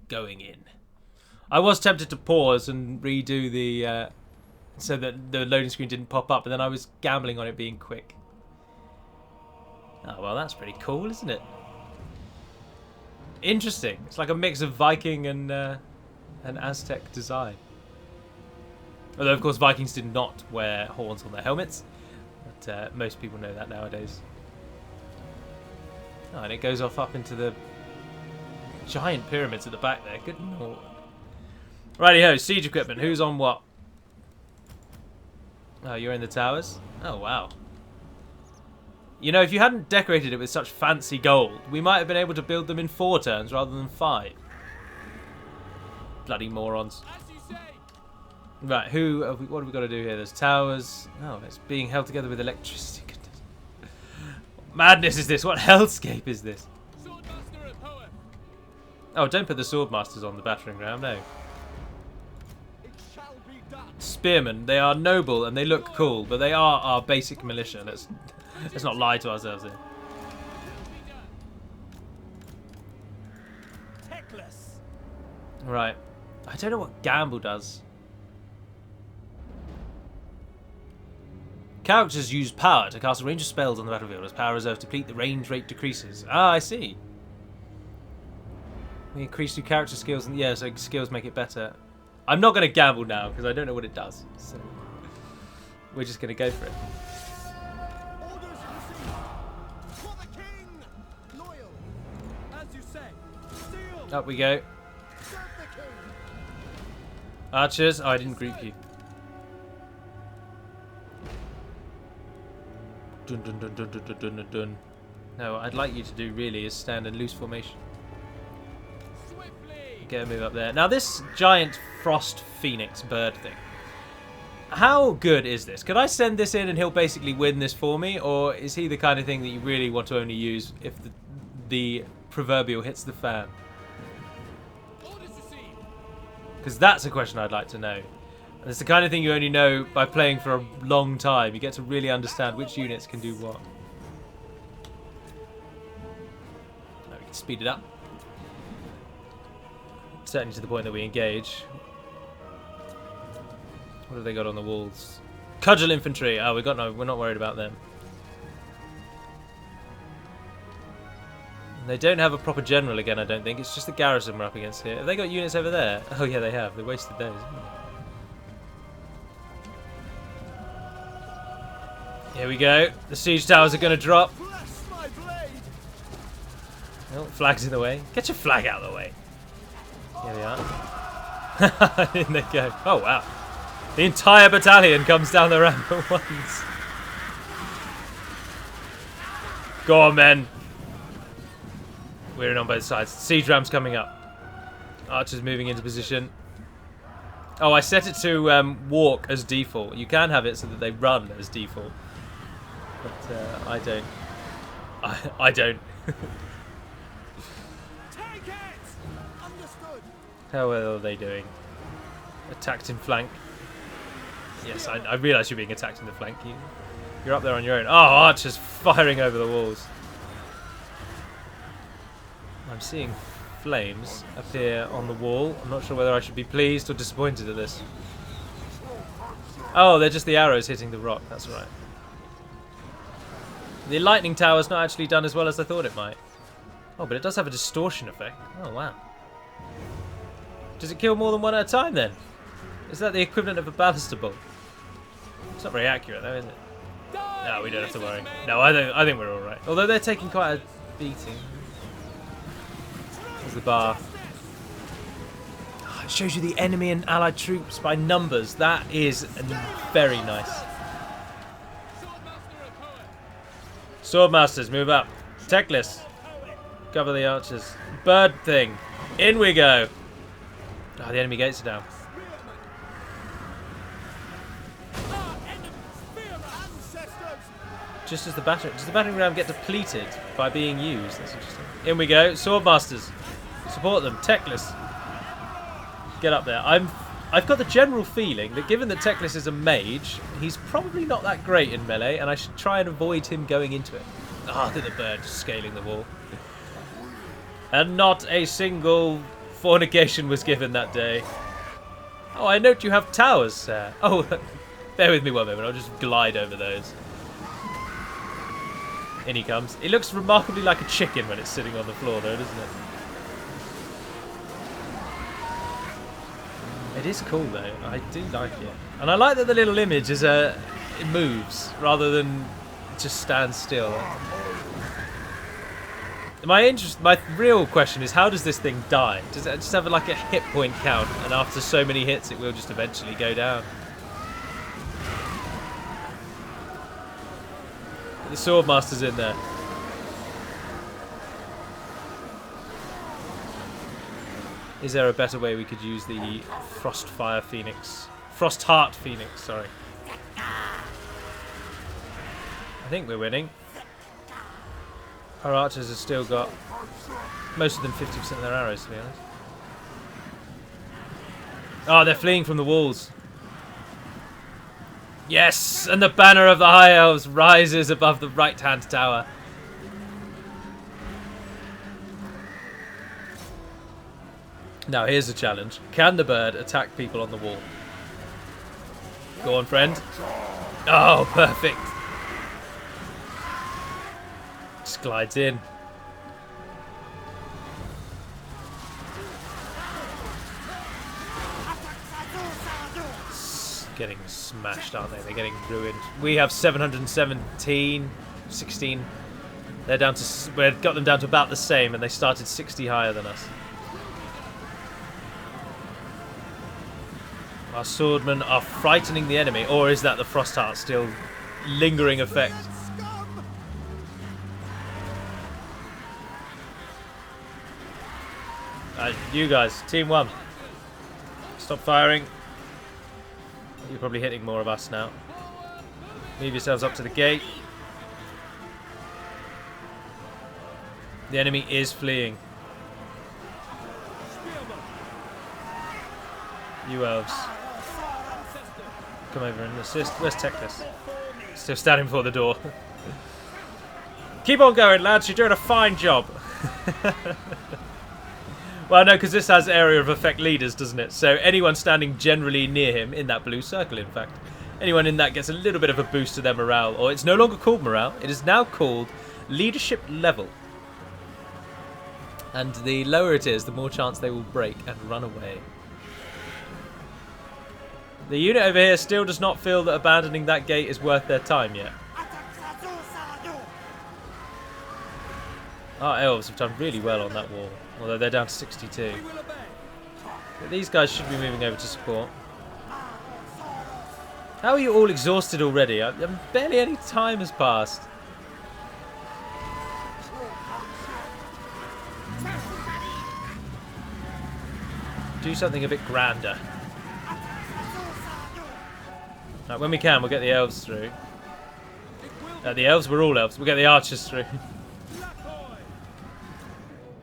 going in. I was tempted to pause and redo the... so that the loading screen didn't pop up, but then I was gambling on it being quick. Oh, well, that's pretty cool, isn't it? Interesting. It's like a mix of Viking and Aztec design. Although, of course, Vikings did not wear horns on their helmets. But most people know that nowadays. Oh, and it goes off up into the giant pyramids at the back there. Good lord. Righty-ho, siege equipment. Who's on what? Oh, you're in the towers? Oh, wow. You know, if you hadn't decorated it with such fancy gold, we might have been able to build them in 4 turns rather than 5. Bloody morons. Right, what have we got to do here? There's towers. Oh, it's being held together with electricity. What madness is this? What hellscape is this? Oh, don't put the swordmasters on the battering ram, no. Spearmen, they are noble and they look cool, but they are our basic militia. Let's not lie to ourselves here. Teclis. Right. I don't know what Gamble does. Characters use power to cast a range of spells on the battlefield. As power reserve deplete, the range rate decreases. Ah, I see. We increase your character skills, and yeah, so skills make it better. I'm not going to gamble now because I don't know what it does. So we're just going to go for it. Up we go. Archers. Oh, I didn't group you. Dun dun dun dun dun dun dun dun dun. No, what I'd like you to do really is stand in loose formation. Get a move up there. Now this giant frost phoenix bird thing. How good is this? Could I send this in and he'll basically win this for me? Or is he the kind of thing that you really want to only use if the proverbial hits the fan? Because that's a question I'd like to know. And it's the kind of thing you only know by playing for a long time. You get to really understand which units can do what. Now we can speed it up. Certainly to the point that we engage. What have they got on the walls? Cudgel infantry. Oh, we're not worried about them. They don't have a proper general again, I don't think. It's just the garrison we're up against here. Have they got units over there? Oh yeah, they have. They wasted those. Here we go. The siege towers are going to drop. Oh, flag's in the way. Get your flag out of the way. Here we are. In they go. Oh wow. The entire battalion comes down the ramp at once. Go on, men. We're in on both sides. Siege ram's coming up. Archers moving into position. Oh, I set it to walk as default. You can have it so that they run as default. But I don't. I don't. Take it! Understood. How well are they doing? Attacked in flank. Yes, I realise you're being attacked in the flank. You're up there on your own. Oh, archers firing over the walls. I'm seeing flames appear on the wall. I'm not sure whether I should be pleased or disappointed at this. Oh, they're just the arrows hitting the rock. That's right. The lightning tower's not actually done as well as I thought it might. Oh, but it does have a distortion effect. Oh, wow. Does it kill more than one at a time, then? Is that the equivalent of a ballista bolt? It's not very accurate, though, is it? No, we don't have to worry. No, I think we're all right. Although they're taking quite a beating. There's the bar. Oh, it shows you the enemy and allied troops by numbers. That is very nice. Swordmasters, move up. Teclis, cover the archers. Bird thing. In we go. Oh, the enemy gates are down. Just as the battering... Does the battering ram get depleted by being used? That's interesting. In we go. Swordmasters. Support them. Teclis. Get up there. I've got the general feeling that given that Teclis is a mage, he's probably not that great in melee, and I should try and avoid him going into it. Ah, oh, the bird scaling the wall. And not a single fornication was given that day. Oh, I note you have towers, sir. Oh, bear with me one moment. I'll just glide over those. In he comes. It looks remarkably like a chicken when it's sitting on the floor, though, doesn't it? It is cool, though. I do like it. And I like that the little image is it moves rather than just stands still. My real question is, how does this thing die? Does it just have like a hit point count, and after so many hits it will just eventually go down? The Swordmaster's in there. Is there a better way we could use the Frostfire Phoenix? Frostheart Phoenix, sorry. I think we're winning. Our archers have still got most of them 50% of their arrows, to be honest. Oh, they're fleeing from the walls. Yes, and the banner of the High Elves rises above the right-hand tower. Now, here's the challenge. Can the bird attack people on the wall? Go on, friend. Oh, perfect. Just glides in. Getting smashed, aren't they? They're getting ruined. We have 717, 16. They're down to... We've got them down to about the same, and they started 60 higher than us. Our swordmen are frightening the enemy, or is that the Frostheart still lingering effect? You guys, Team 1. Stop firing. You're probably hitting more of us now. Move yourselves up to the gate. The enemy is fleeing. You elves. Come over and assist. Where's Teclis? Still standing before the door. Keep on going, lads. You're doing a fine job. Well, no, because this has area of effect leaders, doesn't it? So anyone standing generally near him, in that blue circle, in fact, anyone in that gets a little bit of a boost to their morale. Or it's no longer called morale. It is now called leadership level. And the lower it is, the more chance they will break and run away. The unit over here still does not feel that abandoning that gate is worth their time yet. Our elves have done really well on that wall, although they're down to 62. But these guys should be moving over to support. How are you all exhausted already? Barely any time has passed. Do something a bit grander. Right, when we can, we'll get the elves through. The elves were all elves. We'll get the archers through.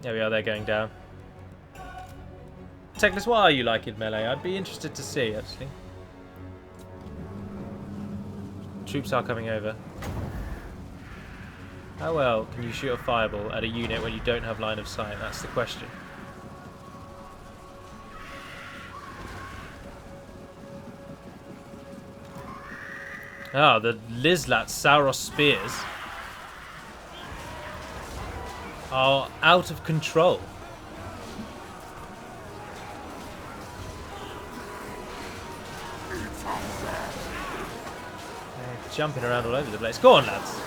There we are, they're going down. Teclis, what are you like in melee? I'd be interested to see, actually. Troops are coming over. How well can you shoot a fireball at a unit when you don't have line of sight? That's the question. Ah, the Lizlat Sauros spears are out of control. They're jumping around all over the place. Go on, lads.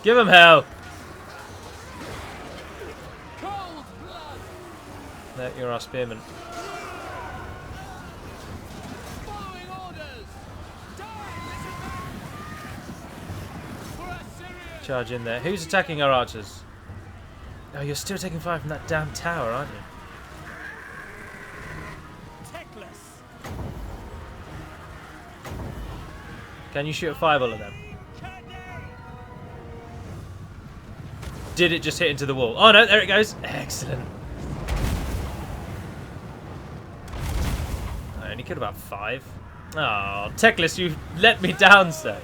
Give them hell. There, you're our spearmen. Charge in there. Who's attacking our archers? Oh, you're still taking fire from that damn tower, aren't you? Teclis. Can you shoot a fireball at them? Did it just hit into the wall? Oh no, there it goes. Excellent. I only killed about 5. Oh, Teclis, you let me down, sir.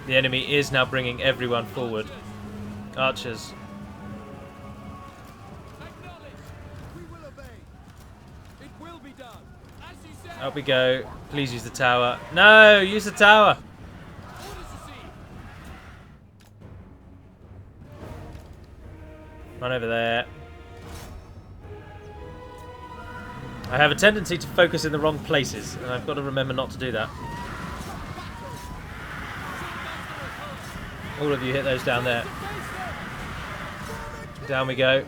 The enemy is now bringing everyone forward. Archers. Up we go. Please use the tower. No, use the tower. Run over there. I have a tendency to focus in the wrong places, and I've got to remember not to do that. All of you hit those down there. Down we go.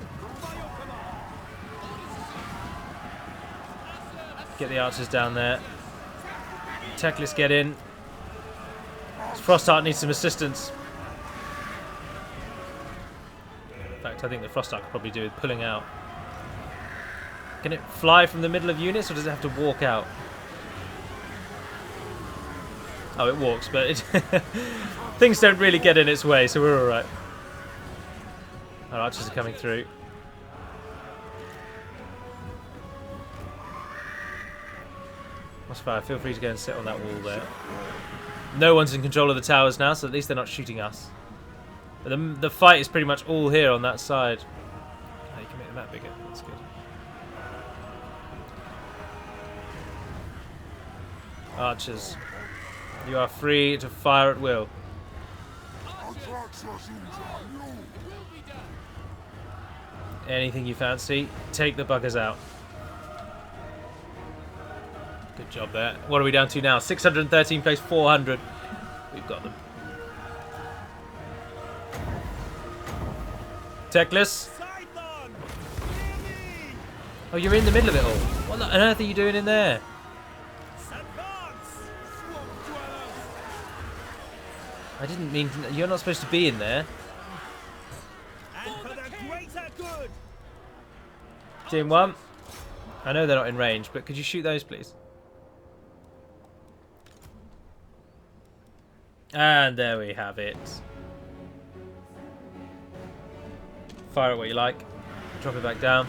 Get the archers down there. Teclis, get in. Frostheart needs some assistance. In fact, I think the Frostheart could probably do with pulling out. Can it fly from the middle of units, or does it have to walk out? Oh, it walks, but it things don't really get in its way, so we're alright. Our archers are coming through. Mossfire, feel free to go and sit on that wall there. No one's in control of the towers now, so at least they're not shooting us. But the fight is pretty much all here on that side. Oh, you can make the map bigger. That's good. Archers, you are free to fire at will. Anything you fancy, take the buggers out. Good job there. What are we down to now? 613 plays 400. We've got them. Teclis. Oh, you're in the middle of it all. What on earth are you doing in there? I didn't mean to, you're not supposed to be in there. Team 1. I know they're not in range, but could you shoot those, please? And there we have it. Fire it what you like. Drop it back down.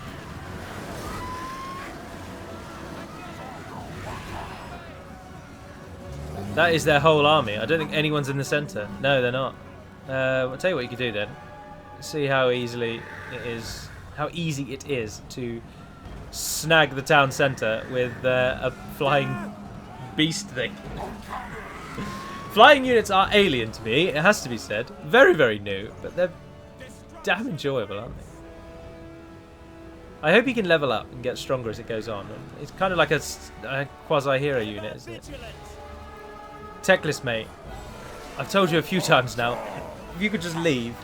That is their whole army. I don't think anyone's in the centre. No, they're not. I'll tell you what you could do then. See how easy it is to snag the town centre with a flying beast thing. Flying units are alien to me, it has to be said. Very, very new, but they're damn enjoyable, aren't they? I hope he can level up and get stronger as it goes on. It's kind of like a quasi-hero unit, isn't it? Teclis, mate. I've told you a few times now. If you could just leave.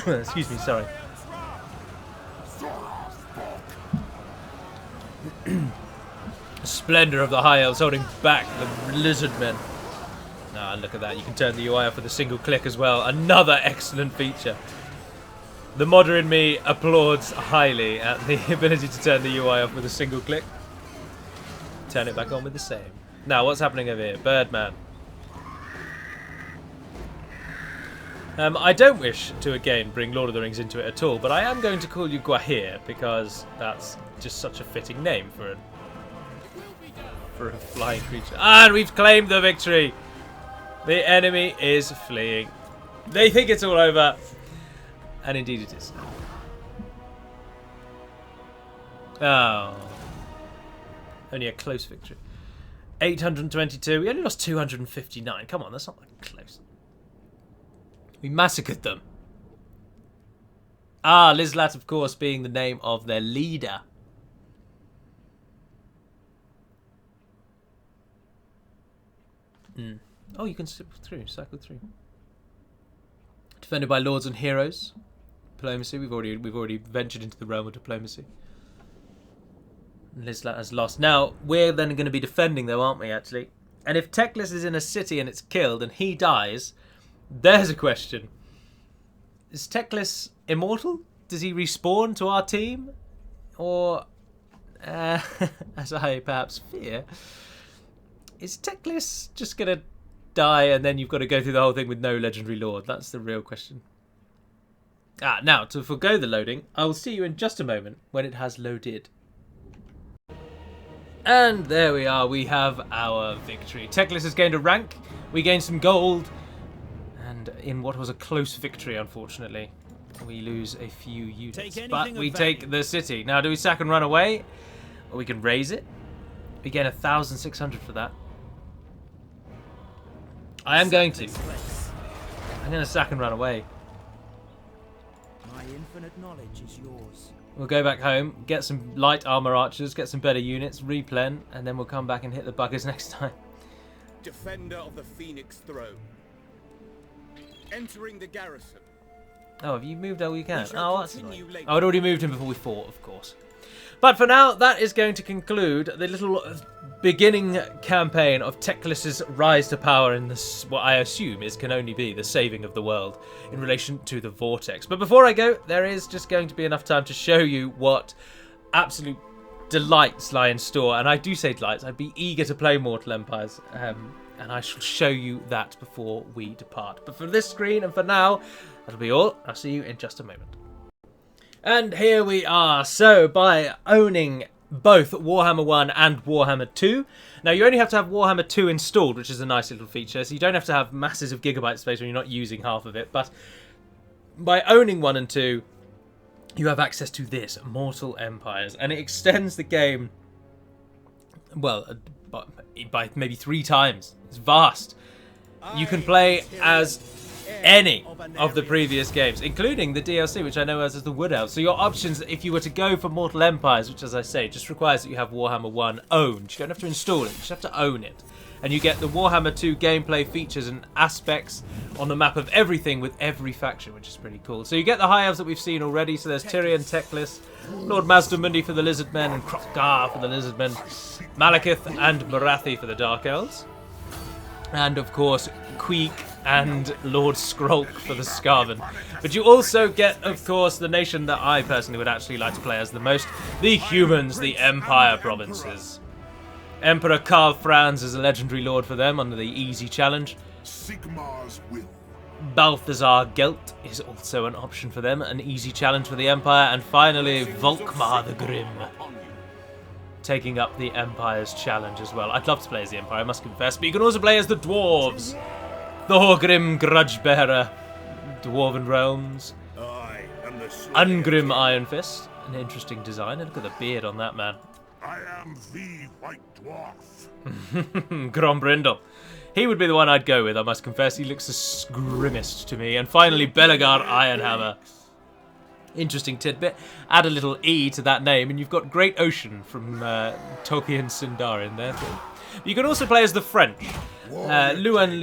Excuse me, sorry. Splendor of the High Elves holding back the lizard men. Ah, look at that. You can turn the UI off with a single click as well. Another excellent feature. The modder in me applauds highly at the ability to turn the UI off with a single click. Turn it back on with the same. Now, what's happening over here? Birdman. I don't wish to, again, bring Lord of the Rings into it at all, but I am going to call you Gwahir, because that's just such a fitting name for a flying creature. And we've claimed the victory! The enemy is fleeing. They think it's all over. And indeed it is. Oh. Only a close victory. 822. We only lost 259. Come on, that's not that close. We massacred them. Ah, Lizlat, of course, being the name of their leader. Oh, you can cycle through. Defended by lords and heroes. Diplomacy. We've already ventured into the realm of diplomacy. Lizlat has lost. Now we're then going to be defending, though, aren't we? Actually, and if Teclis is in a city and it's killed and he dies, there's a question: is Teclis immortal? Does he respawn to our team, or, as I perhaps fear, is Teclis just going to die and then you've got to go through the whole thing with no legendary lord? That's the real question. Now, to forgo the loading, I will see you in just a moment when it has loaded. And there we are, we have our victory. Teclis has gained a rank, we gained some gold, and in what was a close victory, unfortunately, we lose a few units. But we take the city. Now, do we sack and run away? Or we can raise it. We gain 1,600 for that. I am going to. I'm going to sack and run away. My infinite knowledge is yours. We'll go back home, get some light armor archers, get some better units, replen, and then we'll come back and hit the buggers next time. Defender of the Phoenix Throne. Entering the garrison. Oh, have you moved all you can? Oh, that's annoying. Oh, I'd already moved him before we fought, of course. But for now, that is going to conclude the little beginning campaign of Teclis' rise to power in this, what I assume can only be the saving of the world in relation to the Vortex. But before I go, there is just going to be enough time to show you what absolute delights lie in store. And I do say delights, I'd be eager to play Mortal Empires. And I shall show you that before we depart. But for this screen and for now, that'll be all. I'll see you in just a moment. And here we are. So by owning both Warhammer 1 and Warhammer 2, now you only have to have Warhammer 2 installed, which is a nice little feature, so you don't have to have masses of gigabyte space when you're not using half of it, but by owning 1 and 2, you have access to this, Immortal Empires, and it extends the game, well, by maybe 3 times. It's vast. You can play as any of the previous games, including the DLC, which I know as the Wood Elves. So your options, if you were to go for Mortal Empires, which, as I say, just requires that you have Warhammer 1 owned. You don't have to install it, you just have to own it. And you get the Warhammer 2 gameplay features and aspects on the map of everything with every faction, which is pretty cool. So you get the High Elves that we've seen already. So there's Tyrion, Teclis, Lord Mazdamundi for the Lizardmen, and Hrothgar for the Lizardmen, Malekith and Morathi for the Dark Elves. And, of course, Queek and Lord Skrolk for the Skaven. But you also get, of course, the nation that I personally would actually like to play as the most, the humans, the Empire provinces. Emperor Karl Franz is a legendary lord for them under the easy challenge. Sigmar's will. Balthazar Gelt is also an option for them, an easy challenge for the Empire. And finally, Volkmar the Grim, taking up the Empire's challenge as well. I'd love to play as the Empire, I must confess, but you can also play as the Dwarves. Thorgrim Grudgebearer, Dwarven Realms, Ungrim Iron Fist, an interesting design, and look at the beard on that man. I am the White Dwarf. Grombrindle. He would be the one I'd go with, I must confess. He looks the grimmest to me. And finally, Belegar Ironhammer. Interesting tidbit. Add a little E to that name, and you've got Great Ocean from Tolkien's Sindarin there too. You can also play as the French. Louan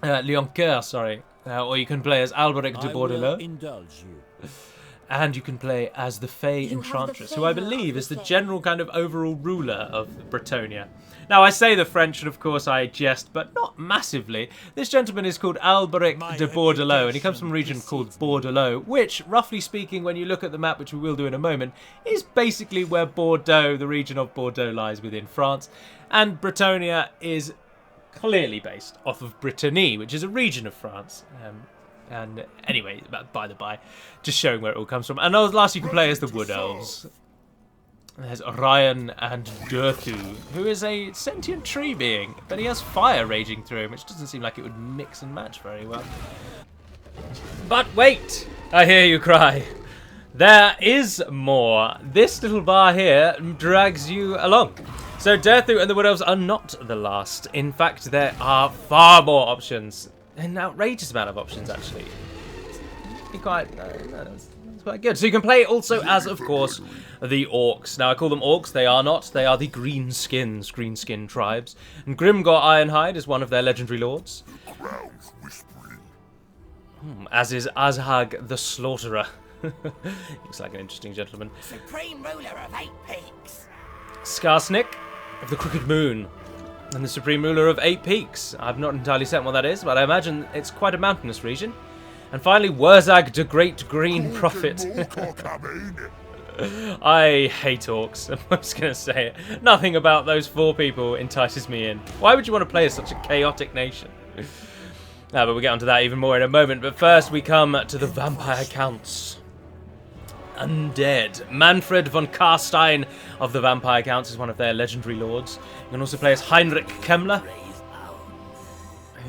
Leoncoeur, sorry. Or you can play as Alberic de Bordelot. Indulge you. And you can play as the Fey Enchantress, who I believe is the general kind of overall ruler of Bretonnia. Now, I say the French, and of course I jest, but not massively. This gentleman is called Alberic de Bordelot, and he comes from a region called Bordelot, which, roughly speaking, when you look at the map, which we will do in a moment, is basically where Bordeaux, the region of Bordeaux, lies within France. And Bretonnia is clearly based off of Brittany, which is a region of France. And anyway, by the by, just showing where it all comes from. And last you can play as the Wood Elves. There's Orion and Durthu, who is a sentient tree being, but he has fire raging through him, which doesn't seem like it would mix and match very well. But wait! I hear you cry. There is more. This little bar here drags you along. So Durthu and the Wood Elves are not the last. In fact, there are far more options. An outrageous amount of options, actually. It's quite good. So you can play also as, of course, the Orcs. Now, I call them Orcs. They are not. They are the green skin tribes. And Grimgor Ironhide is one of their legendary lords. As is Azhag the Slaughterer. Looks like an interesting gentleman. Supreme ruler of 8 peaks. Skarsnik of the Crooked Moon. And the Supreme Ruler of 8 Peaks. I've not entirely certain what that is, but I imagine it's quite a mountainous region. And finally, Wurzag the Great Green Prophet. I hate orcs. I'm just going to say it. Nothing about those 4 people entices me in. Why would you want to play as such a chaotic nation? But we'll get onto that even more in a moment. But first, we come to the Vampire Counts. Undead. Manfred von Karstein of the Vampire Counts is one of their legendary lords. You can also play as Heinrich Kemmler,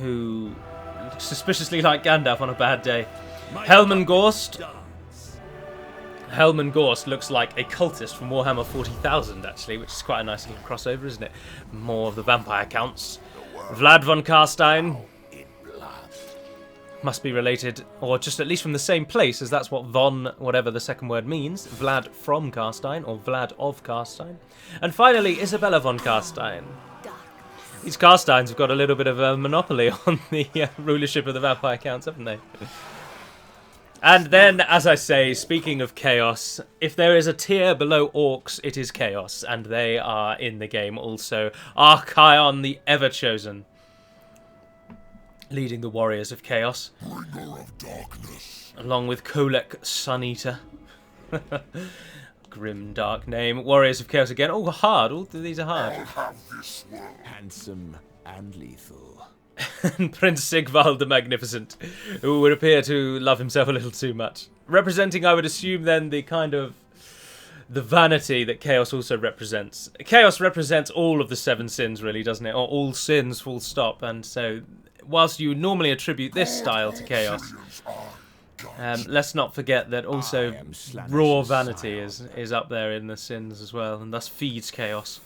who looks suspiciously like Gandalf on a bad day. Helman Gorst. Helman Gorst looks like a cultist from Warhammer 40,000, actually, which is quite a nice little crossover, isn't it? More of the Vampire Counts. Vlad von Karstein. Must be related, or just at least from the same place, as that's what von, whatever the second word means. Vlad from Karstein, or Vlad of Karstein. And finally, Isabella von Karstein. These Karsteins have got a little bit of a monopoly on the rulership of the Vampire Counts, haven't they? And then, as I say, speaking of chaos, if there is a tier below Orcs, it is Chaos, and they are in the game also. Archaon the Ever-Chosen, leading the Warriors of Chaos. Bringer of darkness. Along with Kolek Suneater. Grim, dark name. Warriors of Chaos again. Oh, hard. All these are hard. I'll have this world. Handsome and lethal. And Prince Sigvald the Magnificent, who would appear to love himself a little too much. Representing, I would assume, then, the kind of the vanity that Chaos also represents. Chaos represents all of the 7 sins, really, doesn't it? Or all sins, full stop. And so, whilst you normally attribute this style to Chaos, let's not forget that also raw vanity is up there in the sins as well, and thus feeds Chaos.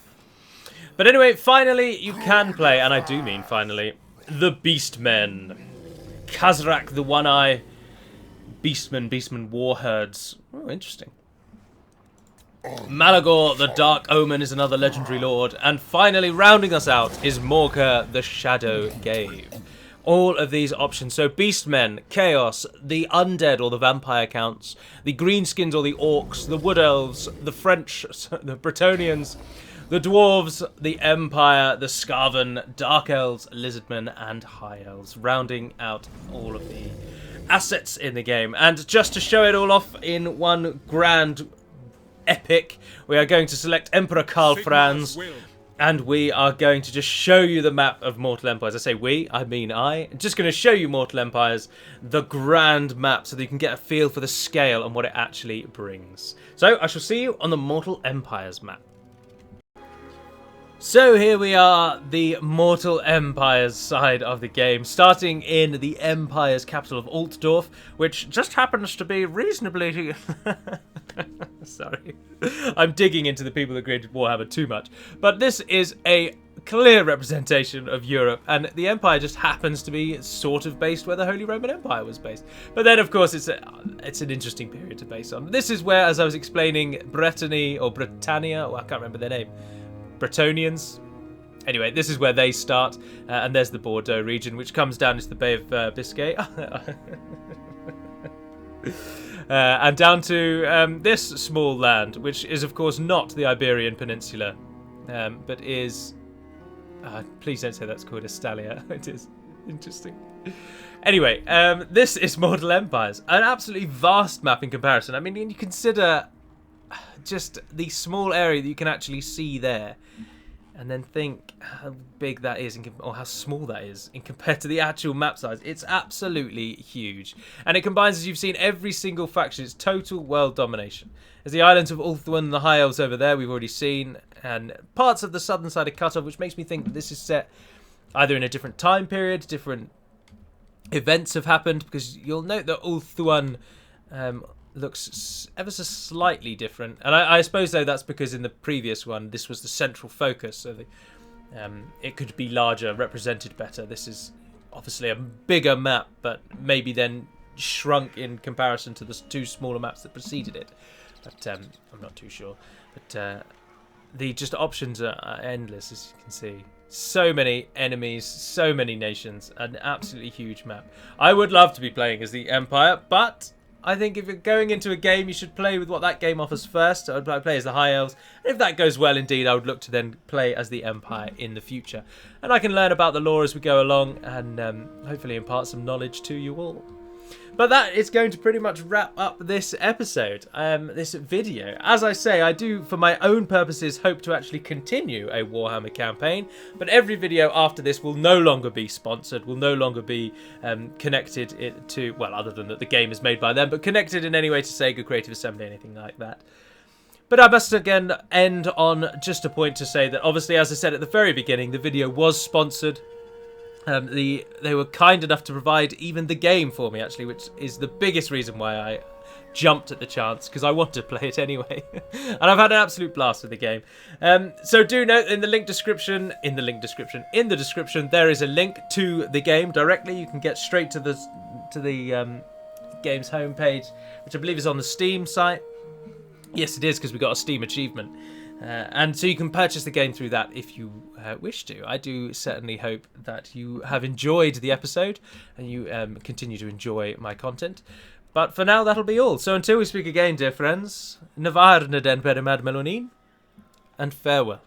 But anyway, finally, you can play, and I do mean finally, the Beastmen. Khazrak the One-Eye, Beastmen Warherds. Oh, interesting. Malagor the Dark Omen is another legendary lord. And finally, rounding us out, is Morka the Shadow Gave. All of these options. So Beastmen, Chaos, the Undead or the Vampire Counts, the Greenskins or the Orcs, the Wood Elves, the French, the Bretonnians, the Dwarves, the Empire, the Skaven, Dark Elves, Lizardmen, and High Elves. Rounding out all of the assets in the game. And just to show it all off in one grand epic, we are going to select Emperor Karl Franz, and we are going to just show you the map of Mortal Empires. I say we, I mean I. I'm just going to show you Mortal Empires, the grand map, so that you can get a feel for the scale and what it actually brings. So I shall see you on the Mortal Empires map. So here we are, the Mortal Empires side of the game, starting in the Empire's capital of Altdorf, which just happens to be reasonably... Sorry, I'm digging into the people that created Warhammer too much. But this is a clear representation of Europe, and the Empire just happens to be sort of based where the Holy Roman Empire was based. But then, of course, it's an interesting period to base on. This is where, as I was explaining, Brittany or Britannia, I can't remember their name, Bretonnians. Anyway, this is where they start, and there's the Bordeaux region, which comes down into the Bay of Biscay. And down to this small land, which is, of course, not the Iberian Peninsula, but is... please don't say that's called Estalia. It is interesting. Anyway, this is Mortal Empires. An absolutely vast map in comparison. I mean, you consider just the small area that you can actually see there, and then think how big that is, or how small that is in compared to the actual map size. It's absolutely huge. And it combines, as you've seen, every single faction. It's total world domination. There's the islands of Ulthuan and the High Elves over there, we've already seen, and parts of the southern side of Cut-Off, which makes me think that this is set either in a different time period, different events have happened, because you'll note that Ulthuan looks ever so slightly different, and I suppose though that's because in the previous one this was the central focus, so it could be larger, represented better. This is obviously a bigger map, but maybe then shrunk in comparison to the two smaller maps that preceded it, but I'm not too sure. But the just options are endless, as you can see. So many enemies, so many nations, an absolutely huge map. I would love to be playing as the Empire, but I think if you're going into a game, you should play with what that game offers first. So I'd play as the High Elves. And if that goes well indeed, I would look to then play as the Empire in the future. And I can learn about the lore as we go along, and hopefully impart some knowledge to you all. But that is going to pretty much wrap up this episode, this video. As I say, I do, for my own purposes, hope to actually continue a Warhammer campaign. But every video after this will no longer be sponsored, will no longer be connected to, well, other than that the game is made by them, but connected in any way to Sega Creative Assembly, anything like that. But I must again end on just a point to say that obviously, as I said at the very beginning, the video was sponsored. They were kind enough to provide even the game for me, actually, which is the biggest reason why I jumped at the chance, because I want to play it anyway. And I've had an absolute blast with the game. So do note in the description, there is a link to the game directly. You can get straight to the game's homepage, which I believe is on the Steam site. Yes, it is, because we got a Steam achievement. And so you can purchase the game through that if you wish to. I do certainly hope that you have enjoyed the episode and you continue to enjoy my content. But for now, that'll be all. So until we speak again, dear friends, Navar na den per mad melonin, and farewell.